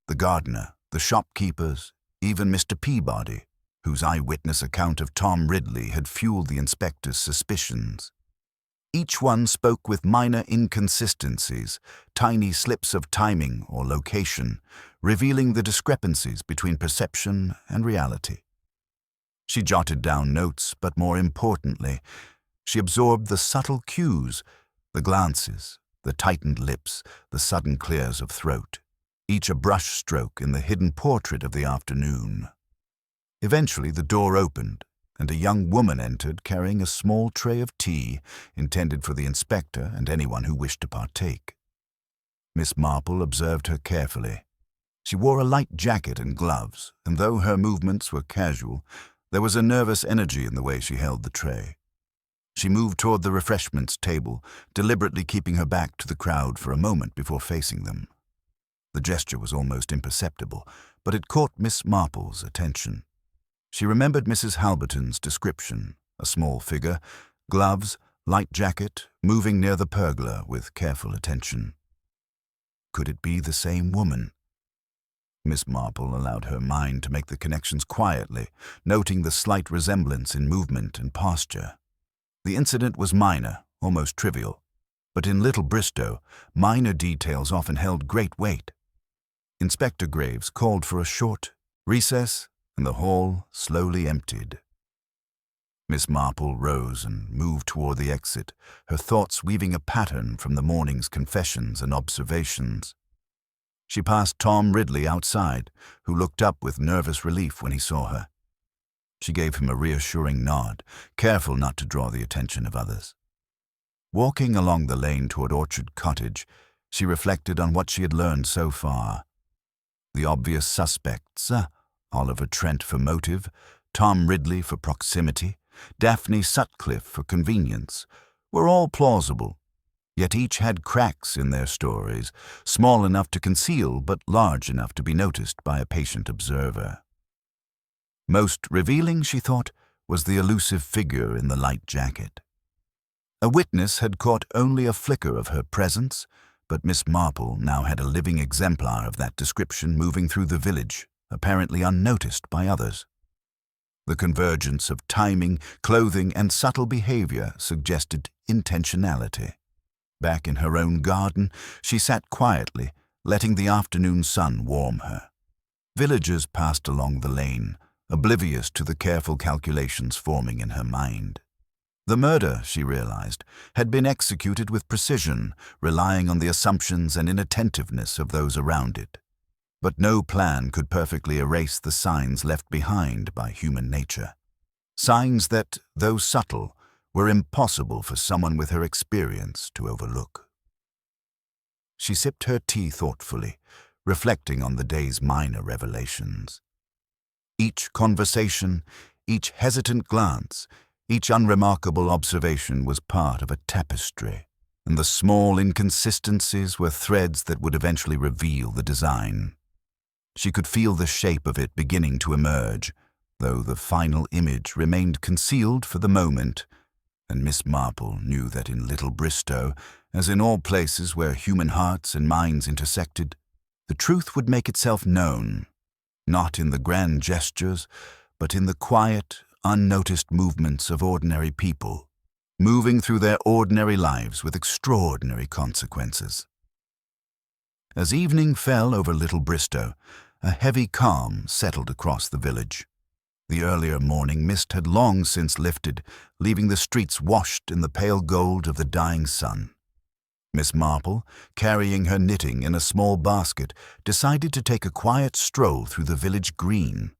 the gardener, the shopkeepers, even Mr. Peabody, whose eyewitness account of Tom Ridley had fueled the inspector's suspicions. Each one spoke with minor inconsistencies, tiny slips of timing or location, revealing the discrepancies between perception and reality. She jotted down notes, but more importantly, she absorbed the subtle cues, the glances, the tightened lips, the sudden clears of throat, each a brushstroke in the hidden portrait of the afternoon. Eventually the door opened, and a young woman entered carrying a small tray of tea intended for the inspector and anyone who wished to partake. Miss Marple observed her carefully. She wore a light jacket and gloves, and though her movements were casual, there was a nervous energy in the way she held the tray. She moved toward the refreshments table, deliberately keeping her back to the crowd for a moment before facing them. The gesture was almost imperceptible, but it caught Miss Marple's attention. She remembered Mrs. Halberton's description, a small figure, gloves, light jacket, moving near the pergola with careful attention. Could it be the same woman? Miss Marple allowed her mind to make the connections quietly, noting the slight resemblance in movement and posture. The incident was minor, almost trivial, but in Little Bristow, minor details often held great weight. Inspector Graves called for a short recess and the hall slowly emptied. Miss Marple rose and moved toward the exit, her thoughts weaving a pattern from the morning's confessions and observations. She passed Tom Ridley outside, who looked up with nervous relief when he saw her. She gave him a reassuring nod, careful not to draw the attention of others. Walking along the lane toward Orchard Cottage, she reflected on what she had learned so far. The obvious suspects, Oliver Trent for motive, Tom Ridley for proximity, Daphne Sutcliffe for convenience, were all plausible, yet each had cracks in their stories, small enough to conceal but large enough to be noticed by a patient observer. Most revealing, she thought, was the elusive figure in the light jacket. A witness had caught only a flicker of her presence, but Miss Marple now had a living exemplar of that description moving through the village, apparently unnoticed by others. The convergence of timing, clothing, and subtle behavior suggested intentionality. Back in her own garden, she sat quietly, letting the afternoon sun warm her. Villagers passed along the lane, oblivious to the careful calculations forming in her mind. The murder, she realized, had been executed with precision, relying on the assumptions and inattentiveness of those around it. But no plan could perfectly erase the signs left behind by human nature. Signs that, though subtle, were impossible for someone with her experience to overlook. She sipped her tea thoughtfully, reflecting on the day's minor revelations. Each conversation, each hesitant glance, each unremarkable observation was part of a tapestry, and the small inconsistencies were threads that would eventually reveal the design. She could feel the shape of it beginning to emerge, though the final image remained concealed for the moment, and Miss Marple knew that in Little Bristow, as in all places where human hearts and minds intersected, the truth would make itself known, not in the grand gestures, but in the quiet, unnoticed movements of ordinary people, moving through their ordinary lives with extraordinary consequences. As evening fell over Little Bristow, a heavy calm settled across the village. The earlier morning mist had long since lifted, leaving the streets washed in the pale gold of the dying sun. Miss Marple, carrying her knitting in a small basket, decided to take a quiet stroll through the village green.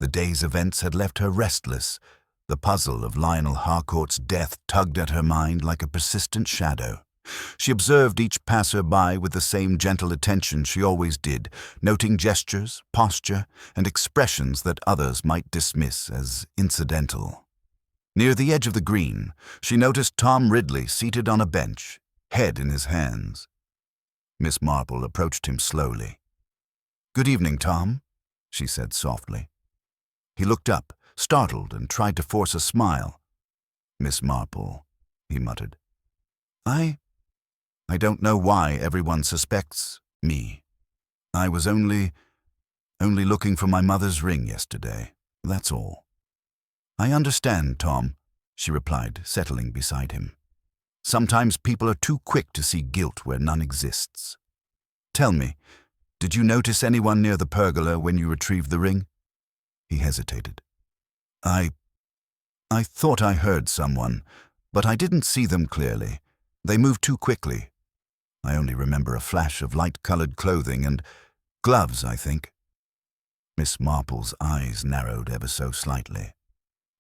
The day's events had left her restless. The puzzle of Lionel Harcourt's death tugged at her mind like a persistent shadow. She observed each passer-by with the same gentle attention she always did, noting gestures, posture, and expressions that others might dismiss as incidental. Near the edge of the green, she noticed Tom Ridley seated on a bench, head in his hands. Miss Marple approached him slowly. "Good evening, Tom," she said softly. He looked up, startled, and tried to force a smile. "Miss Marple," he muttered. I don't know why everyone suspects me. I was only looking for my mother's ring yesterday, that's all." "I understand, Tom," she replied, settling beside him. "Sometimes people are too quick to see guilt where none exists. Tell me, did you notice anyone near the pergola when you retrieved the ring?" He hesitated. I thought I heard someone, but I didn't see them clearly. They moved too quickly. I only remember a flash of light-colored clothing and gloves, I think." Miss Marple's eyes narrowed ever so slightly.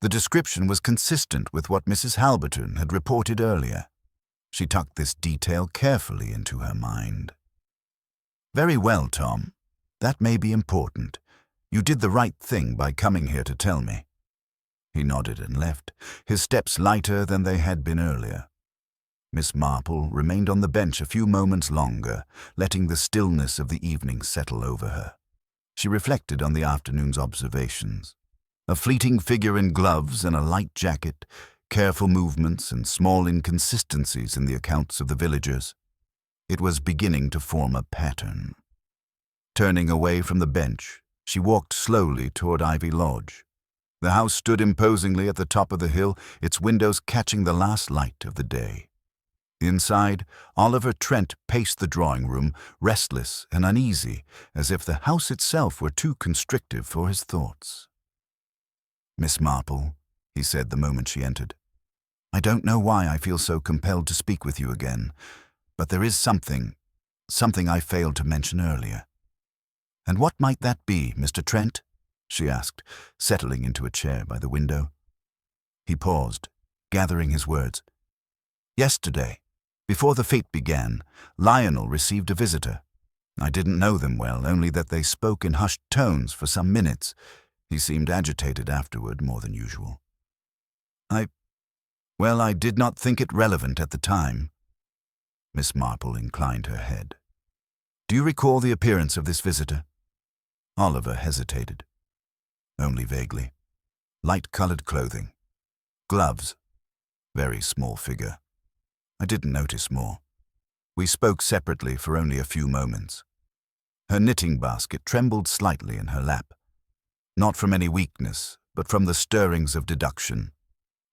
The description was consistent with what Mrs. Halberton had reported earlier. She tucked this detail carefully into her mind. "Very well, Tom. That may be important. You did the right thing by coming here to tell me." He nodded and left, his steps lighter than they had been earlier. Miss Marple remained on the bench a few moments longer, letting the stillness of the evening settle over her. She reflected on the afternoon's observations. A fleeting figure in gloves and a light jacket, careful movements and small inconsistencies in the accounts of the villagers. It was beginning to form a pattern. Turning away from the bench, she walked slowly toward Ivy Lodge. The house stood imposingly at the top of the hill, its windows catching the last light of the day. Inside, Oliver Trent paced the drawing room, restless and uneasy, as if the house itself were too constrictive for his thoughts. "Miss Marple," he said the moment she entered, "I don't know why I feel so compelled to speak with you again, but there is something I failed to mention earlier." "And what might that be, Mr. Trent?" she asked, settling into a chair by the window. He paused, gathering his words. "Yesterday, before the fete began, Lionel received a visitor. I didn't know them well, only that they spoke in hushed tones for some minutes. He seemed agitated afterward more than usual. I did not think it relevant at the time." Miss Marple inclined her head. "Do you recall the appearance of this visitor?" Oliver hesitated. "Only vaguely. Light-colored clothing. Gloves. Very small figure. I didn't notice more. We spoke separately for only a few moments. Her knitting basket trembled slightly in her lap. Not from any weakness, but from the stirrings of deduction.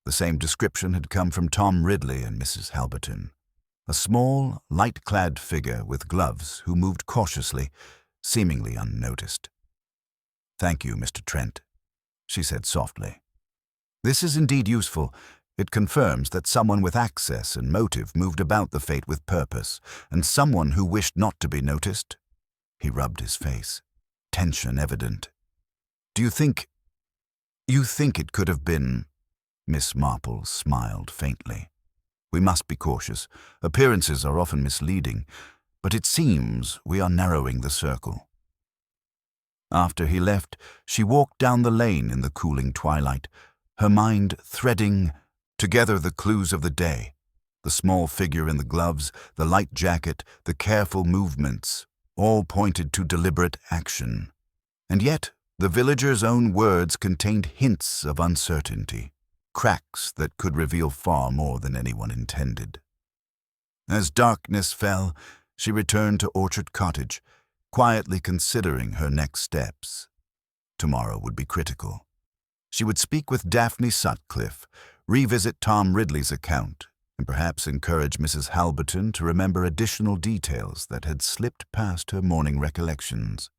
The same description had come from Tom Ridley and Mrs. Halberton. A small, light-clad figure with gloves who moved cautiously, seemingly unnoticed. "Thank you, Mr. Trent," she said softly. "This is indeed useful. It confirms that someone with access and motive moved about the fete with purpose, and someone who wished not to be noticed." He rubbed his face, tension evident. "You think it could have been—" Miss Marple smiled faintly. "We must be cautious. Appearances are often misleading, but it seems we are narrowing the circle." After he left, she walked down the lane in the cooling twilight, her mind threading together the clues of the day. The small figure in the gloves, the light jacket, the careful movements, all pointed to deliberate action. And yet, the villager's own words contained hints of uncertainty, cracks that could reveal far more than anyone intended. As darkness fell, she returned to Orchard Cottage, quietly considering her next steps. Tomorrow would be critical. She would speak with Daphne Sutcliffe, revisit Tom Ridley's account, and perhaps encourage Mrs. Halberton to remember additional details that had slipped past her morning recollections.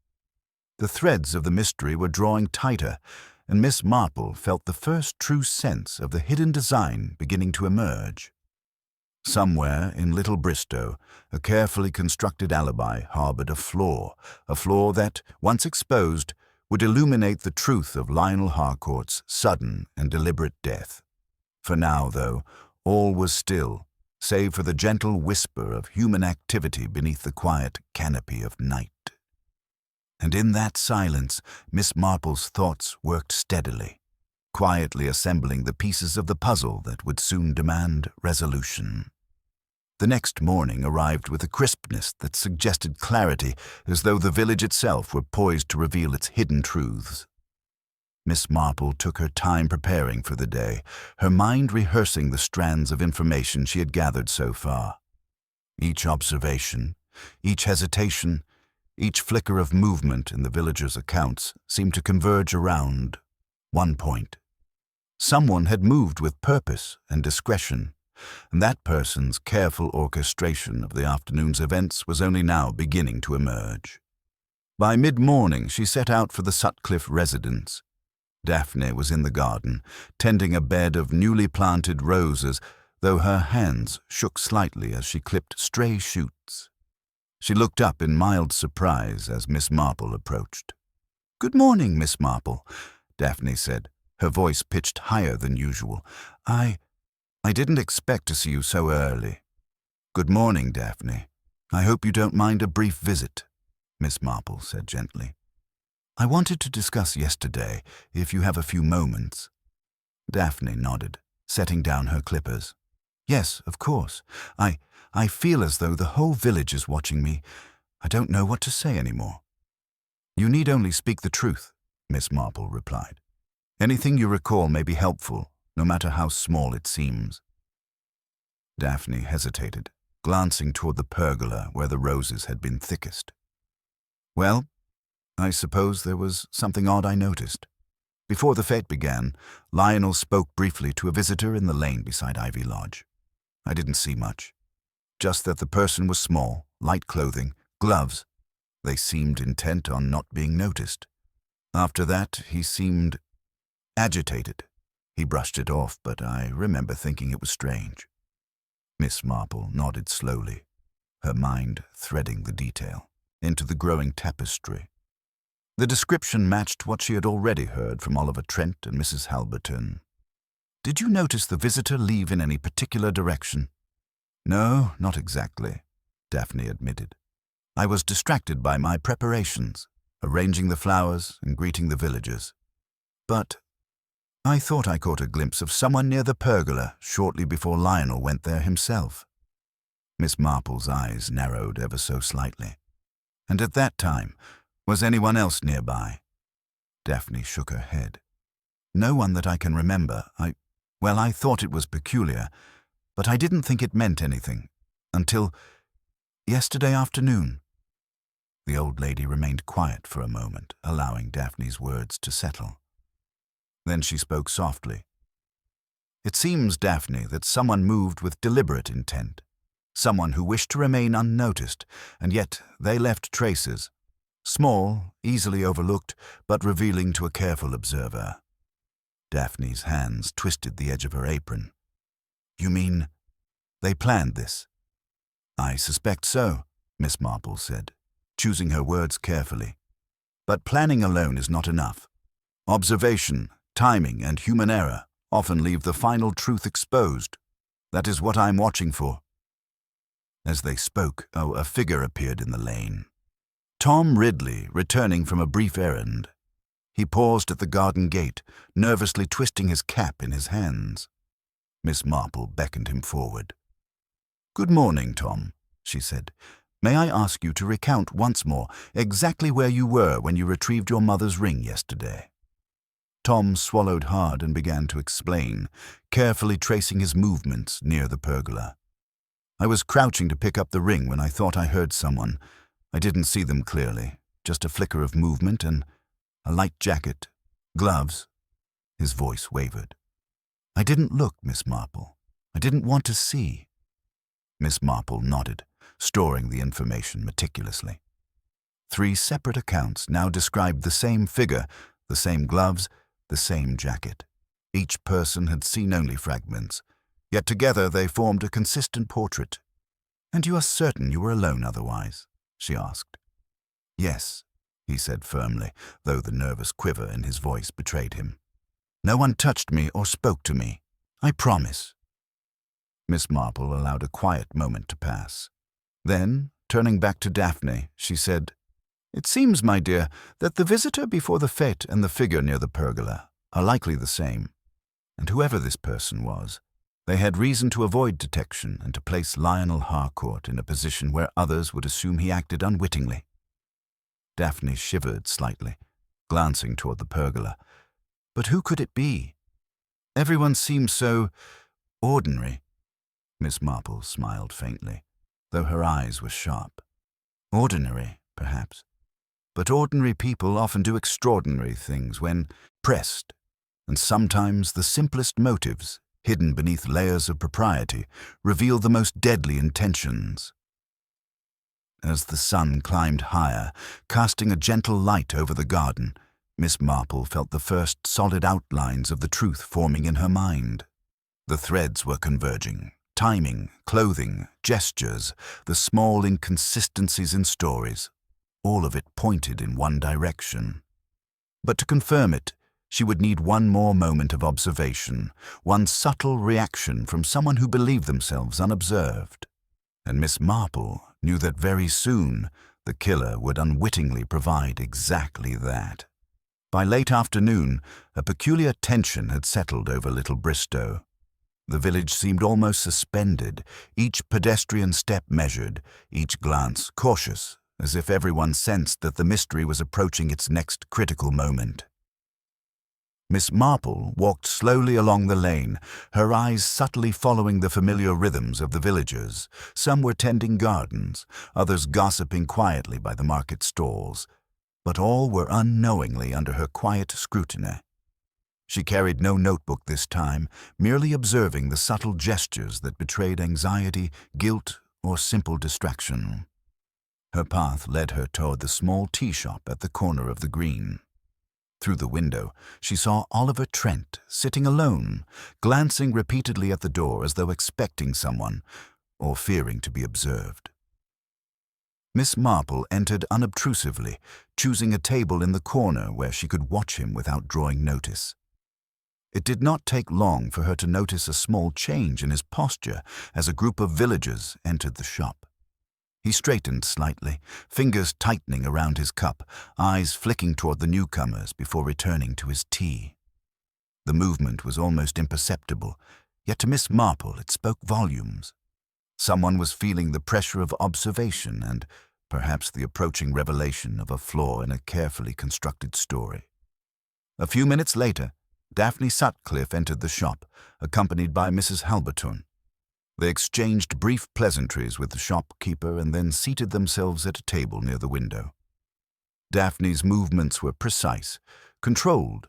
The threads of the mystery were drawing tighter, and Miss Marple felt the first true sense of the hidden design beginning to emerge. Somewhere in Little Bristow, a carefully constructed alibi harbored a flaw that, once exposed, would illuminate the truth of Lionel Harcourt's sudden and deliberate death. For now, though, all was still, save for the gentle whisper of human activity beneath the quiet canopy of night. And in that silence, Miss Marple's thoughts worked steadily, quietly assembling the pieces of the puzzle that would soon demand resolution. The next morning arrived with a crispness that suggested clarity, as though the village itself were poised to reveal its hidden truths. Miss Marple took her time preparing for the day, her mind rehearsing the strands of information she had gathered so far. Each observation, each hesitation, each flicker of movement in the villagers' accounts seemed to converge around one point. Someone had moved with purpose and discretion, and that person's careful orchestration of the afternoon's events was only now beginning to emerge. By mid-morning, she set out for the Sutcliffe residence. Daphne was in the garden, tending a bed of newly planted roses, though her hands shook slightly as she clipped stray shoots. She looked up in mild surprise as Miss Marple approached. "Good morning, Miss Marple," Daphne said, her voice pitched higher than usual. I didn't expect to see you so early." "Good morning, Daphne. I hope you don't mind a brief visit," Miss Marple said gently. "I wanted to discuss yesterday, if you have a few moments." Daphne nodded, setting down her clippers. "Yes, of course. I feel as though the whole village is watching me. I don't know what to say anymore." "You need only speak the truth," Miss Marple replied. "Anything you recall may be helpful, no matter how small it seems." Daphne hesitated, glancing toward the pergola where the roses had been thickest. "Well, I suppose there was something odd I noticed. Before the fete began, Lionel spoke briefly to a visitor in the lane beside Ivy Lodge. I didn't see much, just that the person was small, light clothing, gloves. They seemed intent on not being noticed. After that, he seemed agitated. He brushed it off, but I remember thinking it was strange. Miss Marple nodded slowly, her mind threading the detail into the growing tapestry. The description matched what she had already heard from Oliver Trent and Mrs. Halberton. "Did you notice the visitor leave in any particular direction?" "No, not exactly," Daphne admitted. "I was distracted by my preparations, arranging the flowers and greeting the villagers. But I thought I caught a glimpse of someone near the pergola shortly before Lionel went there himself." Miss Marple's eyes narrowed ever so slightly. "And at that time, was anyone else nearby?" Daphne shook her head. "No one that I can remember. I thought it was peculiar, but I didn't think it meant anything, until yesterday afternoon." The old lady remained quiet for a moment, allowing Daphne's words to settle. Then she spoke softly. "It seems, Daphne, that someone moved with deliberate intent. Someone who wished to remain unnoticed, and yet they left traces. Small, easily overlooked, but revealing to a careful observer." Daphne's hands twisted the edge of her apron. "You mean they planned this?" "I suspect so," Miss Marple said, choosing her words carefully. "But planning alone is not enough. Observation, timing, and human error often leave the final truth exposed. That is what I'm watching for." As they spoke, a figure appeared in the lane. Tom Ridley, returning from a brief errand. He paused at the garden gate, nervously twisting his cap in his hands. Miss Marple beckoned him forward. "Good morning, Tom," she said. "May I ask you to recount once more exactly where you were when you retrieved your mother's ring yesterday?" Tom swallowed hard and began to explain, carefully tracing his movements near the pergola. "I was crouching to pick up the ring when I thought I heard someone. I didn't see them clearly, just a flicker of movement and a light jacket, gloves." His voice wavered. "I didn't look, Miss Marple. I didn't want to see." Miss Marple nodded, storing the information meticulously. 3 separate accounts now described the same figure, the same gloves, the same jacket. Each person had seen only fragments, yet together they formed a consistent portrait. "And you are certain you were alone otherwise?" she asked. "Yes," he said firmly, though the nervous quiver in his voice betrayed him. "No one touched me or spoke to me. I promise." Miss Marple allowed a quiet moment to pass. Then, turning back to Daphne, she said, "It seems, my dear, that the visitor before the fete and the figure near the pergola are likely the same. And whoever this person was, they had reason to avoid detection and to place Lionel Harcourt in a position where others would assume he acted unwittingly." Daphne shivered slightly, glancing toward the pergola. "But who could it be? Everyone seems so ordinary." Miss Marple smiled faintly, though her eyes were sharp. "Ordinary, perhaps. But ordinary people often do extraordinary things when pressed, and sometimes the simplest motives, hidden beneath layers of propriety, reveal the most deadly intentions." As the sun climbed higher, casting a gentle light over the garden, Miss Marple felt the first solid outlines of the truth forming in her mind. The threads were converging. Timing, clothing, gestures, the small inconsistencies in stories, all of it pointed in one direction. But to confirm it, she would need one more moment of observation, one subtle reaction from someone who believed themselves unobserved. And Miss Marple knew that very soon the killer would unwittingly provide exactly that. By late afternoon, a peculiar tension had settled over Little Bristow. The village seemed almost suspended, each pedestrian step measured, each glance cautious, as if everyone sensed that the mystery was approaching its next critical moment. Miss Marple walked slowly along the lane, her eyes subtly following the familiar rhythms of the villagers. Some were tending gardens, others gossiping quietly by the market stalls, but all were unknowingly under her quiet scrutiny. She carried no notebook this time, merely observing the subtle gestures that betrayed anxiety, guilt, or simple distraction. Her path led her toward the small tea shop at the corner of the green. Through the window, she saw Oliver Trent sitting alone, glancing repeatedly at the door as though expecting someone or fearing to be observed. Miss Marple entered unobtrusively, choosing a table in the corner where she could watch him without drawing notice. It did not take long for her to notice a small change in his posture as a group of villagers entered the shop. He straightened slightly, fingers tightening around his cup, eyes flicking toward the newcomers before returning to his tea. The movement was almost imperceptible, yet to Miss Marple it spoke volumes. Someone was feeling the pressure of observation and perhaps the approaching revelation of a flaw in a carefully constructed story. A few minutes later, Daphne Sutcliffe entered the shop, accompanied by Mrs. Halberton. They exchanged brief pleasantries with the shopkeeper and then seated themselves at a table near the window. Daphne's movements were precise, controlled,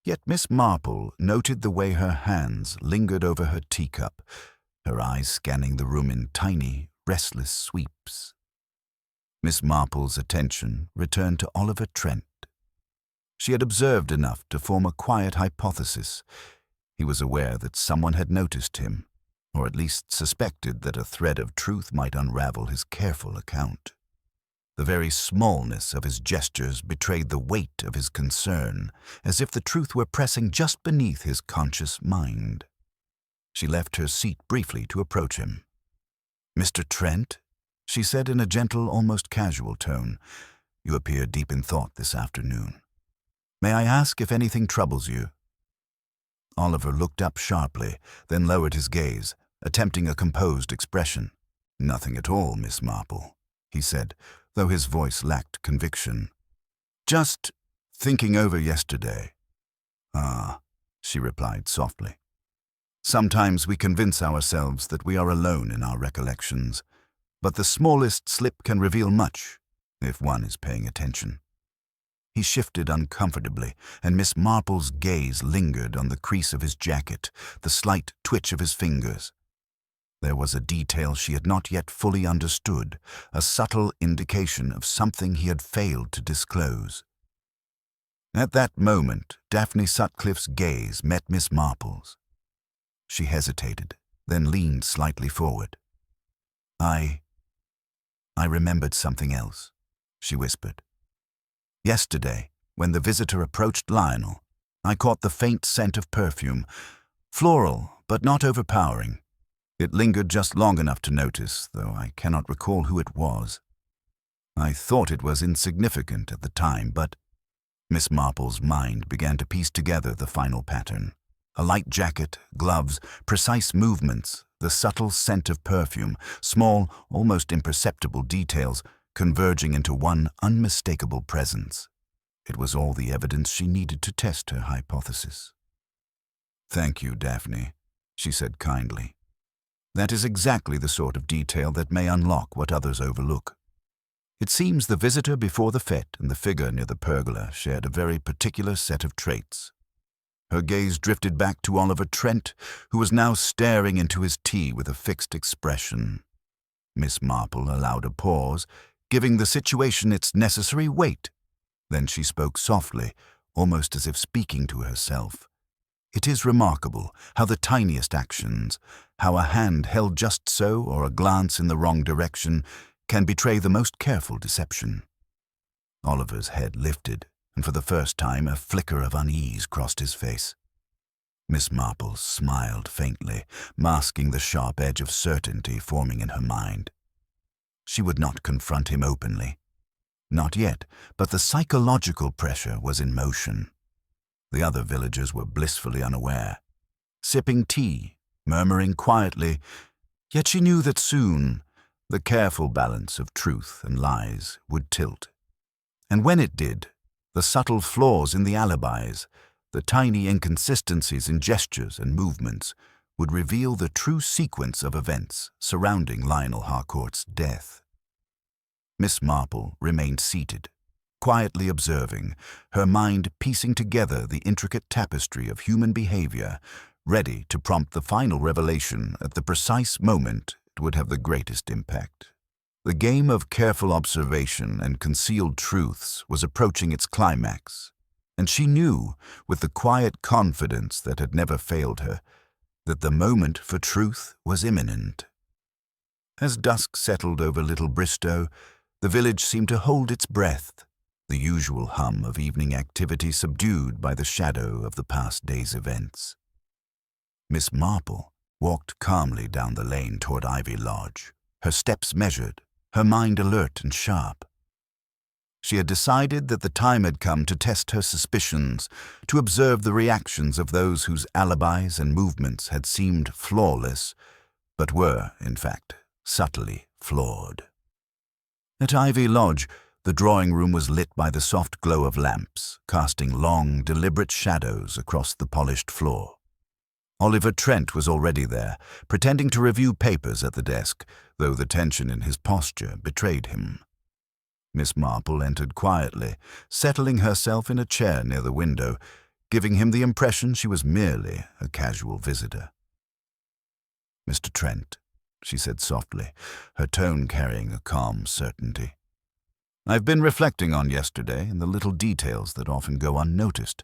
yet Miss Marple noted the way her hands lingered over her teacup, her eyes scanning the room in tiny, restless sweeps. Miss Marple's attention returned to Oliver Trent. She had observed enough to form a quiet hypothesis. He was aware that someone had noticed him, or at least suspected that a thread of truth might unravel his careful account. The very smallness of his gestures betrayed the weight of his concern, as if the truth were pressing just beneath his conscious mind. She left her seat briefly to approach him. "Mr. Trent," she said in a gentle, almost casual tone, "you appear deep in thought this afternoon. May I ask if anything troubles you?" Oliver looked up sharply, then lowered his gaze, attempting a composed expression. "Nothing at all, Miss Marple," he said, though his voice lacked conviction. "Just thinking over yesterday." "Ah," she replied softly. "Sometimes we convince ourselves that we are alone in our recollections, but the smallest slip can reveal much, if one is paying attention." He shifted uncomfortably, and Miss Marple's gaze lingered on the crease of his jacket, the slight twitch of his fingers. There was a detail she had not yet fully understood, a subtle indication of something he had failed to disclose. At that moment, Daphne Sutcliffe's gaze met Miss Marple's. She hesitated, then leaned slightly forward. I remembered something else," she whispered. "Yesterday, when the visitor approached Lionel, I caught the faint scent of perfume, floral but not overpowering. It lingered just long enough to notice, though I cannot recall who it was. I thought it was insignificant at the time, but—" Miss Marple's mind began to piece together the final pattern. A light jacket, gloves, precise movements, the subtle scent of perfume, small, almost imperceptible details converging into one unmistakable presence. It was all the evidence she needed to test her hypothesis. "Thank you, Daphne," she said kindly. "That is exactly the sort of detail that may unlock what others overlook. It seems the visitor before the fete and the figure near the pergola shared a very particular set of traits." Her gaze drifted back to Oliver Trent, who was now staring into his tea with a fixed expression. Miss Marple allowed a pause, giving the situation its necessary weight. Then she spoke softly, almost as if speaking to herself. "It is remarkable how the tiniest actions, how a hand held just so or a glance in the wrong direction, can betray the most careful deception." Oliver's head lifted, and for the first time a flicker of unease crossed his face. Miss Marple smiled faintly, masking the sharp edge of certainty forming in her mind. She would not confront him openly. Not yet, but the psychological pressure was in motion. The other villagers were blissfully unaware, sipping tea, murmuring quietly, yet she knew that soon the careful balance of truth and lies would tilt. And when it did, the subtle flaws in the alibis, the tiny inconsistencies in gestures and movements, would reveal the true sequence of events surrounding Lionel Harcourt's death. Miss Marple remained seated, quietly observing, her mind piecing together the intricate tapestry of human behavior, ready to prompt the final revelation at the precise moment next would have the greatest impact. The game of careful observation and concealed truths was approaching its climax, and she knew, with the quiet confidence that had never failed her, that the moment for truth was imminent. As dusk settled over Little Bristow, the village seemed to hold its breath, the usual hum of evening activity subdued by the shadow of the past day's events. Miss Marple walked calmly down the lane toward Ivy Lodge, her steps measured, her mind alert and sharp. She had decided that the time had come to test her suspicions, to observe the reactions of those whose alibis and movements had seemed flawless, but were, in fact, subtly flawed. At Ivy Lodge, the drawing room was lit by the soft glow of lamps, casting long, deliberate shadows across the polished floor. Oliver Trent was already there, pretending to review papers at the desk, though the tension in his posture betrayed him. Miss Marple entered quietly, settling herself in a chair near the window, giving him the impression she was merely a casual visitor. "Mr. Trent," she said softly, her tone carrying a calm certainty. "I've been reflecting on yesterday and the little details that often go unnoticed.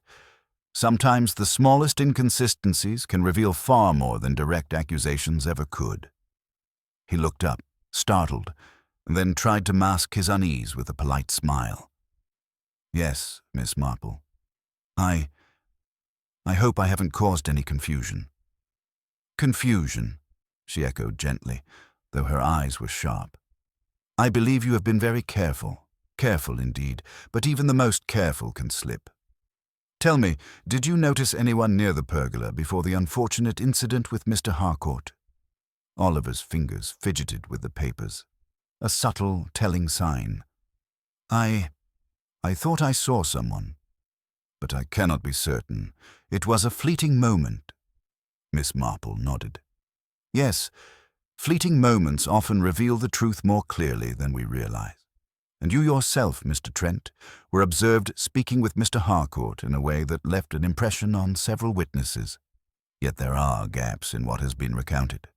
Sometimes the smallest inconsistencies can reveal far more than direct accusations ever could." He looked up, startled, and then tried to mask his unease with a polite smile. "Yes, Miss Marple. I hope I haven't caused any confusion." "Confusion," she echoed gently, though her eyes were sharp. "I believe you have been very careful indeed, but even the most careful can slip. Tell me, did you notice anyone near the pergola before the unfortunate incident with Mr. Harcourt?" Oliver's fingers fidgeted with the papers, a subtle, telling sign. I thought I saw someone, but I cannot be certain. It was a fleeting moment." Miss Marple nodded. "Yes, fleeting moments often reveal the truth more clearly than we realize. And you yourself, Mr. Trent, were observed speaking with Mr. Harcourt in a way that left an impression on several witnesses. Yet there are gaps in what has been recounted."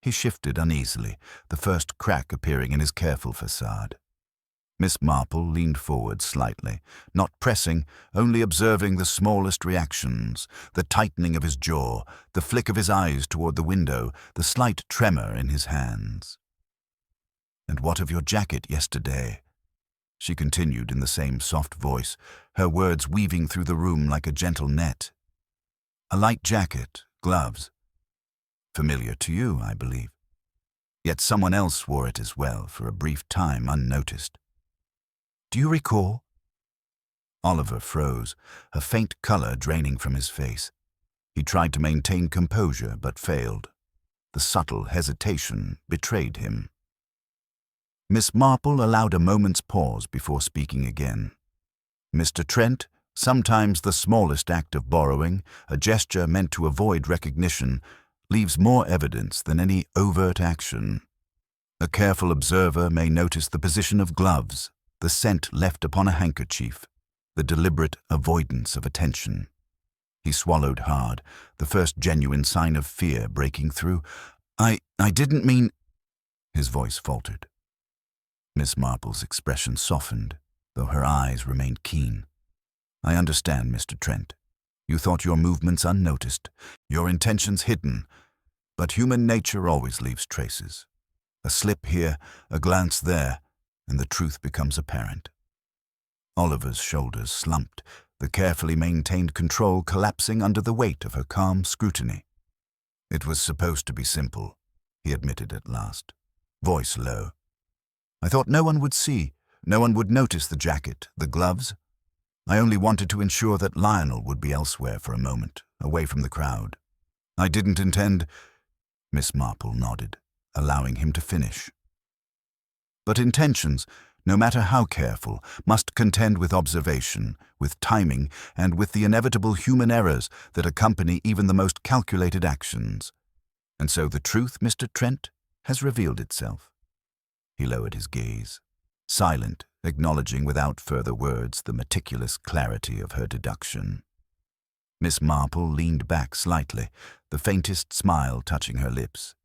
He shifted uneasily, the first crack appearing in his careful facade. Miss Marple leaned forward slightly, not pressing, only observing the smallest reactions, the tightening of his jaw, the flick of his eyes toward the window, the slight tremor in his hands. "And what of your jacket yesterday?" she continued in the same soft voice, her words weaving through the room like a gentle net. "A light jacket, gloves. Familiar to you, I believe. Yet someone else wore it as well for a brief time unnoticed. Do you recall?" Oliver froze, a faint color draining from his face. He tried to maintain composure but failed. The subtle hesitation betrayed him. Miss Marple allowed a moment's pause before speaking again. "Mr. Trent, sometimes the smallest act of borrowing, a gesture meant to avoid recognition, leaves more evidence than any overt action. A careful observer may notice the position of gloves, the scent left upon a handkerchief, the deliberate avoidance of attention." He swallowed hard, the first genuine sign of fear breaking through. I didn't mean—" His voice faltered. Miss Marple's expression softened, though her eyes remained keen. "I understand, Mr. Trent. You thought your movements unnoticed, your intentions hidden, but human nature always leaves traces. A slip here, a glance there, and the truth becomes apparent." Oliver's shoulders slumped, the carefully maintained control collapsing under the weight of her calm scrutiny. "It was supposed to be simple," he admitted at last, voice low. "I thought no one would see, no one would notice the jacket, the gloves. I only wanted to ensure that Lionel would be elsewhere for a moment, away from the crowd. I didn't intend—" Miss Marple nodded, allowing him to finish. "But intentions, no matter how careful, must contend with observation, with timing, and with the inevitable human errors that accompany even the most calculated actions. And so the truth, Mr. Trent, has revealed itself." He lowered his gaze, silent, acknowledging without further words the meticulous clarity of her deduction. Miss Marple leaned back slightly, the faintest smile touching her lips.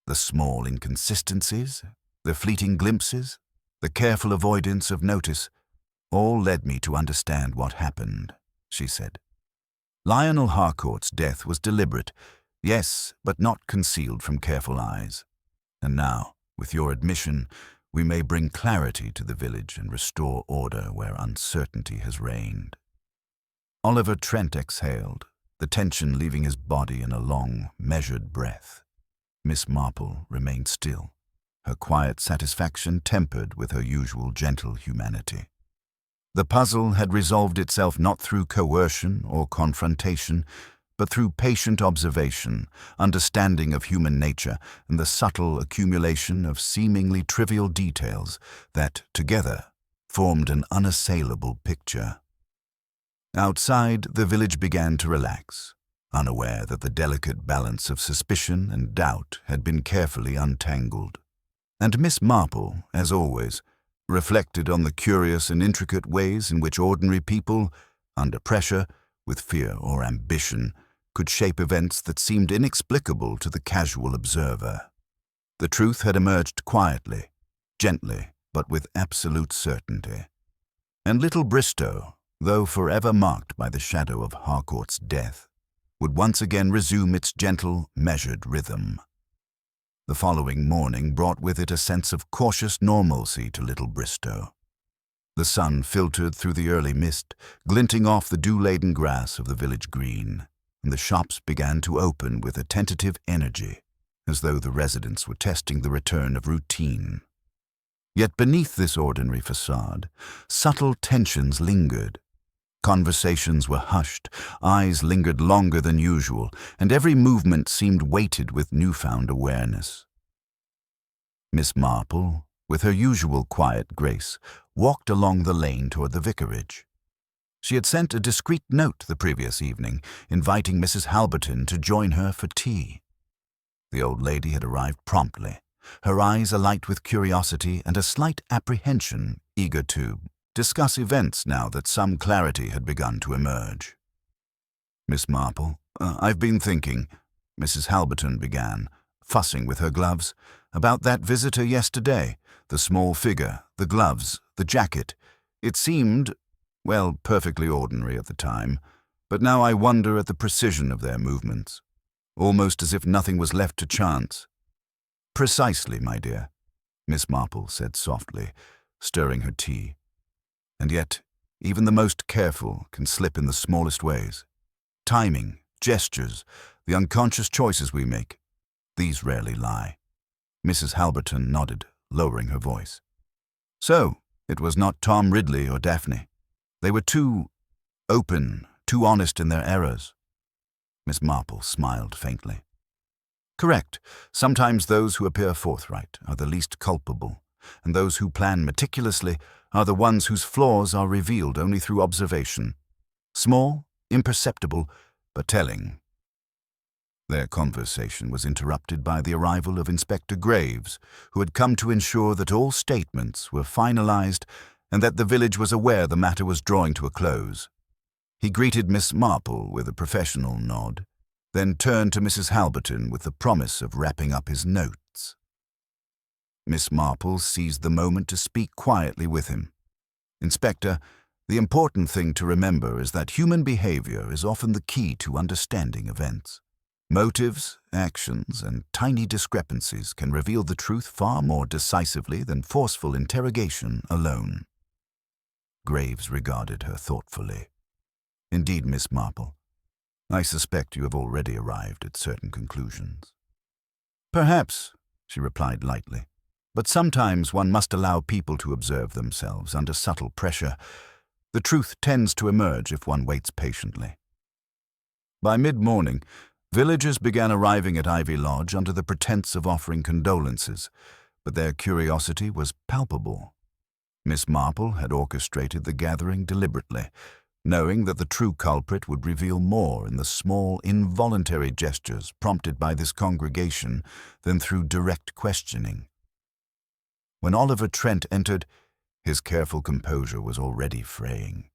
The small inconsistencies, the fleeting glimpses, the careful avoidance of notice, all led me to understand what happened, she said. Lionel Harcourt's death was deliberate, yes, but not concealed from careful eyes. And now, with your admission, we may bring clarity to the village and restore order where uncertainty has reigned. Oliver Trent exhaled, the tension leaving his body in a long, measured breath. Miss Marple remained still, her quiet satisfaction tempered with her usual gentle humanity. The puzzle had resolved itself not through coercion or confrontation, but through patient observation, understanding of human nature, and the subtle accumulation of seemingly trivial details that, together, formed an unassailable picture. Outside, the village began to relax, unaware that the delicate balance of suspicion and doubt had been carefully untangled. And Miss Marple, as always, reflected on the curious and intricate ways in which ordinary people, under pressure, with fear or ambition, could shape events that seemed inexplicable to the casual observer. The truth had emerged quietly, gently, but with absolute certainty. And little Bristow, though forever marked by the shadow of Harcourt's death, would once again resume its gentle, measured rhythm. The following morning brought with it a sense of cautious normalcy to little Bristow. The sun filtered through the early mist, glinting off the dew-laden grass of the village green, and the shops began to open with a tentative energy, as though the residents were testing the return of routine. Yet beneath this ordinary facade, subtle tensions lingered. Conversations were hushed, eyes lingered longer than usual, and every movement seemed weighted with newfound awareness. Miss Marple, with her usual quiet grace, walked along the lane toward the vicarage. She had sent a discreet note the previous evening, inviting Mrs. Halberton to join her for tea. The old lady had arrived promptly, her eyes alight with curiosity and a slight apprehension, eager to discuss events now that some clarity had begun to emerge. Miss Marple, I've been thinking, Mrs. Halberton began, fussing with her gloves, about that visitor yesterday, the small figure, the gloves, the jacket. It seemed, well, perfectly ordinary at the time, but now I wonder at the precision of their movements, almost as if nothing was left to chance. Precisely, my dear, Miss Marple said softly, stirring her tea. And yet, even the most careful can slip in the smallest ways. Timing, gestures, the unconscious choices we make, these rarely lie. Mrs. Halberton nodded, lowering her voice. So, it was not Tom Ridley or Daphne. They were too open, too honest in their errors. Miss Marple smiled faintly. Correct. Sometimes those who appear forthright are the least culpable, and those who plan meticulously are the ones whose flaws are revealed only through observation. Small, imperceptible, but telling. Their conversation was interrupted by the arrival of Inspector Graves, who had come to ensure that all statements were finalized and that the village was aware the matter was drawing to a close. He greeted Miss Marple with a professional nod, then turned to Mrs. Halberton with the promise of wrapping up his notes. Miss Marple seized the moment to speak quietly with him. Inspector, the important thing to remember is that human behavior is often the key to understanding events. Motives, actions, and tiny discrepancies can reveal the truth far more decisively than forceful interrogation alone. Graves regarded her thoughtfully. Indeed, Miss Marple, I suspect you have already arrived at certain conclusions. Perhaps, she replied lightly. But sometimes one must allow people to observe themselves under subtle pressure. The truth tends to emerge if one waits patiently. By mid-morning, villagers began arriving at Ivy Lodge under the pretense of offering condolences, but their curiosity was palpable. Miss Marple had orchestrated the gathering deliberately, knowing that the true culprit would reveal more in the small, involuntary gestures prompted by this congregation than through direct questioning. When Oliver Trent entered, his careful composure was already fraying.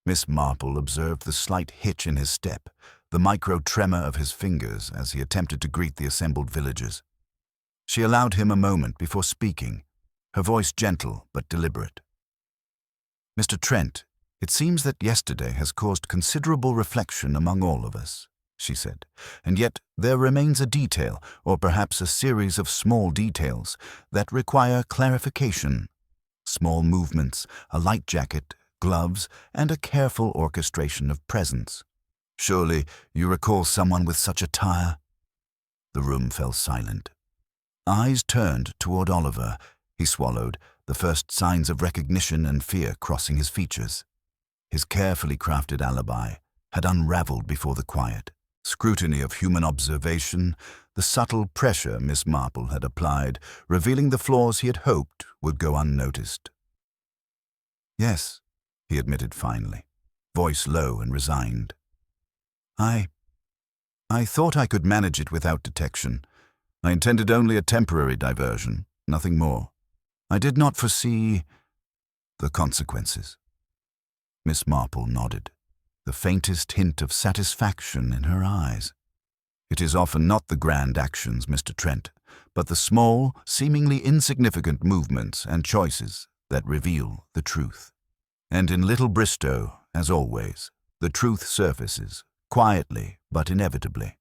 Miss Marple observed the slight hitch in his step, the micro-tremor of his fingers as he attempted to greet the assembled villagers. She allowed him a moment before speaking, her voice gentle but deliberate. "Mr. Trent, it seems that yesterday has caused considerable reflection among all of us," she said, "and yet there remains a detail, or perhaps a series of small details, that require clarification. Small movements, a light jacket, gloves, and a careful orchestration of presence. Surely you recall someone with such attire?" The room fell silent. Eyes turned toward Oliver. He swallowed, the first signs of recognition and fear crossing his features. His carefully crafted alibi had unraveled before the quiet scrutiny of human observation, the subtle pressure Miss Marple had applied, revealing the flaws he had hoped would go unnoticed. "Yes," he admitted finally, voice low and resigned. I thought I could manage it without detection. I intended only a temporary diversion, nothing more. I did not foresee the consequences." Miss Marple nodded, the faintest hint of satisfaction in her eyes. "It is often not the grand actions, Mr. Trent, but the small, seemingly insignificant movements and choices that reveal the truth. And in Little Bristow, as always, the truth surfaces, quietly but inevitably."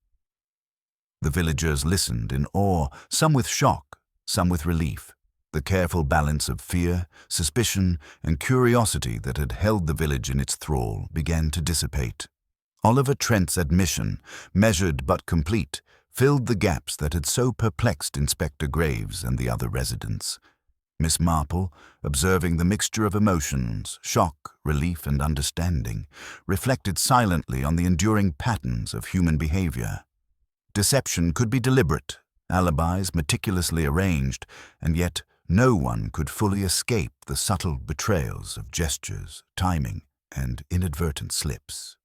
The villagers listened in awe, some with shock, some with relief. The careful balance of fear, suspicion, and curiosity that had held the village in its thrall began to dissipate. Oliver Trent's admission, measured but complete, filled the gaps that had so perplexed Inspector Graves and the other residents. Miss Marple, observing the mixture of emotions, shock, relief, and understanding, reflected silently on the enduring patterns of human behavior. Deception could be deliberate, alibis meticulously arranged, and yet no one could fully escape the subtle betrayals of gestures, timing, and inadvertent slips.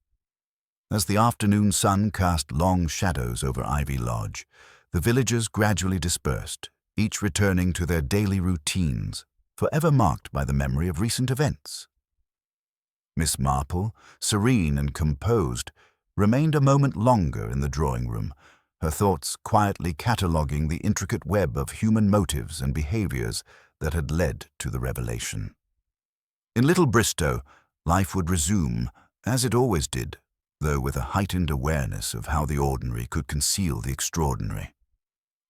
As the afternoon sun cast long shadows over Ivy Lodge, the villagers gradually dispersed, each returning to their daily routines, forever marked by the memory of recent events. Miss Marple, serene and composed, remained a moment longer in the drawing room, her thoughts quietly cataloguing the intricate web of human motives and behaviors that had led to the revelation. In Little Bristow, life would resume, as it always did, though with a heightened awareness of how the ordinary could conceal the extraordinary.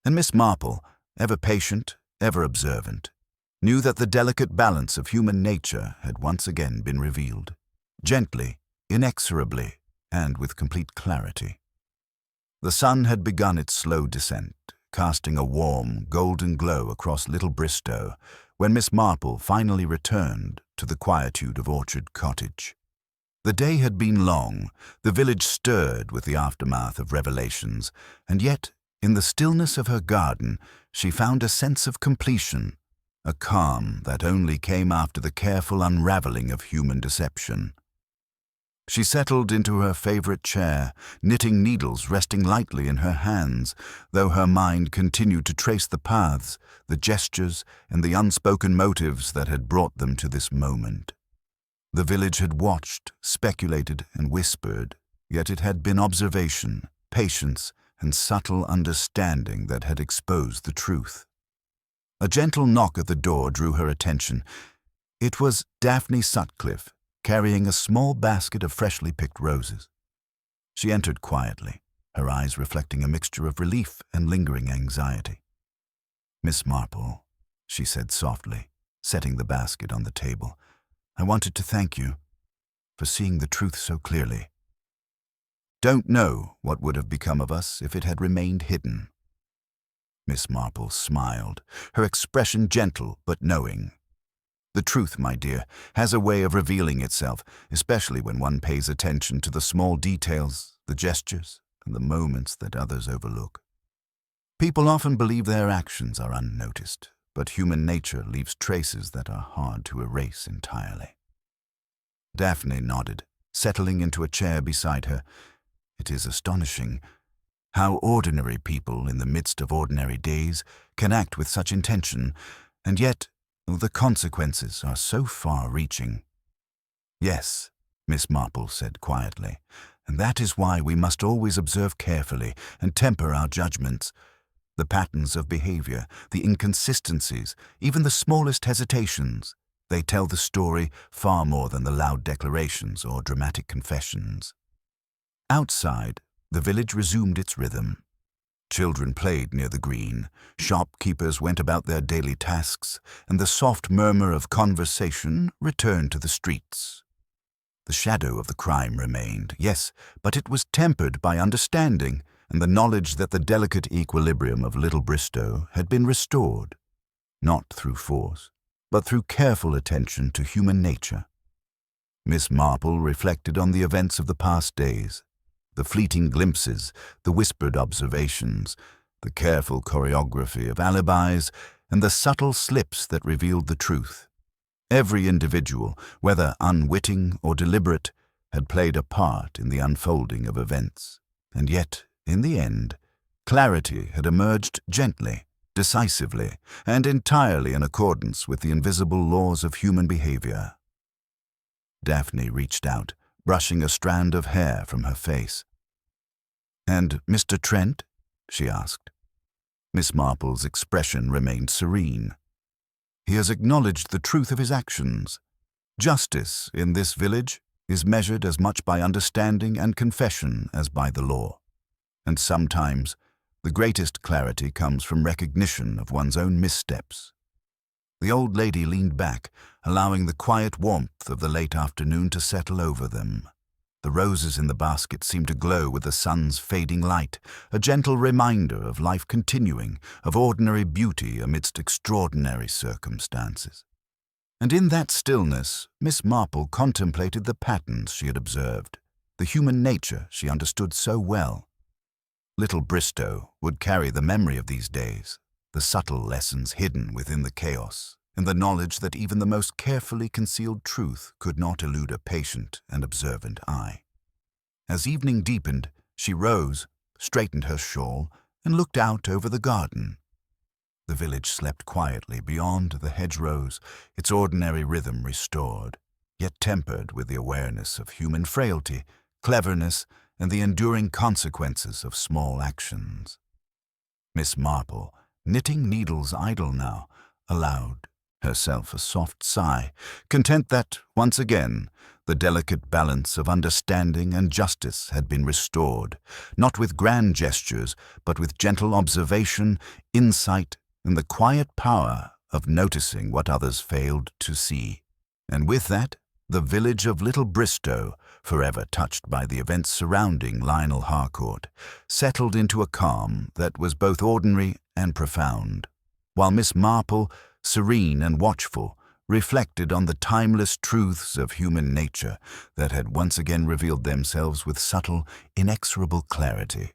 And Miss Marple, ever patient, ever observant, knew that the delicate balance of human nature had once again been revealed, gently, inexorably, and with complete clarity. The sun had begun its slow descent, casting a warm, golden glow across Little Bristow, when Miss Marple finally returned to the quietude of Orchard Cottage. The day had been long, the village stirred with the aftermath of revelations, and yet, in the stillness of her garden, she found a sense of completion, a calm that only came after the careful unraveling of human deception. She settled into her favorite chair, knitting needles resting lightly in her hands, though her mind continued to trace the paths, the gestures, and the unspoken motives that had brought them to this moment. The village had watched, speculated, and whispered, yet it had been observation, patience, and subtle understanding that had exposed the truth. A gentle knock at the door drew her attention. It was Daphne Sutcliffe, carrying a small basket of freshly picked roses. She entered quietly, her eyes reflecting a mixture of relief and lingering anxiety. "Miss Marple," she said softly, setting the basket on the table, "I wanted to thank you for seeing the truth so clearly. Don't know what would have become of us if it had remained hidden." Miss Marple smiled, her expression gentle but knowing. "The truth, my dear, has a way of revealing itself, especially when one pays attention to the small details, the gestures, and the moments that others overlook. People often believe their actions are unnoticed, but human nature leaves traces that are hard to erase entirely." Daphne nodded, settling into a chair beside her. "It is astonishing how ordinary people in the midst of ordinary days can act with such intention, and yet the consequences are so far-reaching." "Yes," Miss Marple said quietly, "and that is why we must always observe carefully and temper our judgments. The patterns of behavior, the inconsistencies, even the smallest hesitations, they tell the story far more than the loud declarations or dramatic confessions. Outside, the village resumed its rhythm. Children played near the green, shopkeepers went about their daily tasks, and the soft murmur of conversation returned to the streets. The shadow of the crime remained, yes, but it was tempered by understanding and the knowledge that the delicate equilibrium of Little Bristow had been restored, not through force, but through careful attention to human nature. Miss Marple reflected on the events of the past days, the fleeting glimpses, the whispered observations, the careful choreography of alibis, and the subtle slips that revealed the truth. Every individual, whether unwitting or deliberate, had played a part in the unfolding of events. And yet, in the end, clarity had emerged gently, decisively, and entirely in accordance with the invisible laws of human behavior. Daphne reached out, brushing a strand of hair from her face. "And Mr. Trent?" she asked. Miss Marple's expression remained serene. "He has acknowledged the truth of his actions. Justice in this village is measured as much by understanding and confession as by the law. And sometimes the greatest clarity comes from recognition of one's own missteps." The old lady leaned back, allowing the quiet warmth of the late afternoon to settle over them. The roses in the basket seemed to glow with the sun's fading light, a gentle reminder of life continuing, of ordinary beauty amidst extraordinary circumstances. And in that stillness, Miss Marple contemplated the patterns she had observed, the human nature she understood so well. Little Bristow would carry the memory of these days, the subtle lessons hidden within the chaos, and the knowledge that even the most carefully concealed truth could not elude a patient and observant eye. As evening deepened, she rose, straightened her shawl, and looked out over the garden. The village slept quietly beyond the hedgerows, its ordinary rhythm restored, yet tempered with the awareness of human frailty, cleverness, and the enduring consequences of small actions. Miss Marple, knitting needles idle now, allowed herself a soft sigh, content that, once again, the delicate balance of understanding and justice had been restored, not with grand gestures, but with gentle observation, insight, and the quiet power of noticing what others failed to see. And with that, the village of Little Bristow, forever touched by the events surrounding Lionel Harcourt, settled into a calm that was both ordinary and profound, while Miss Marple, serene and watchful, reflected on the timeless truths of human nature that had once again revealed themselves with subtle, inexorable clarity.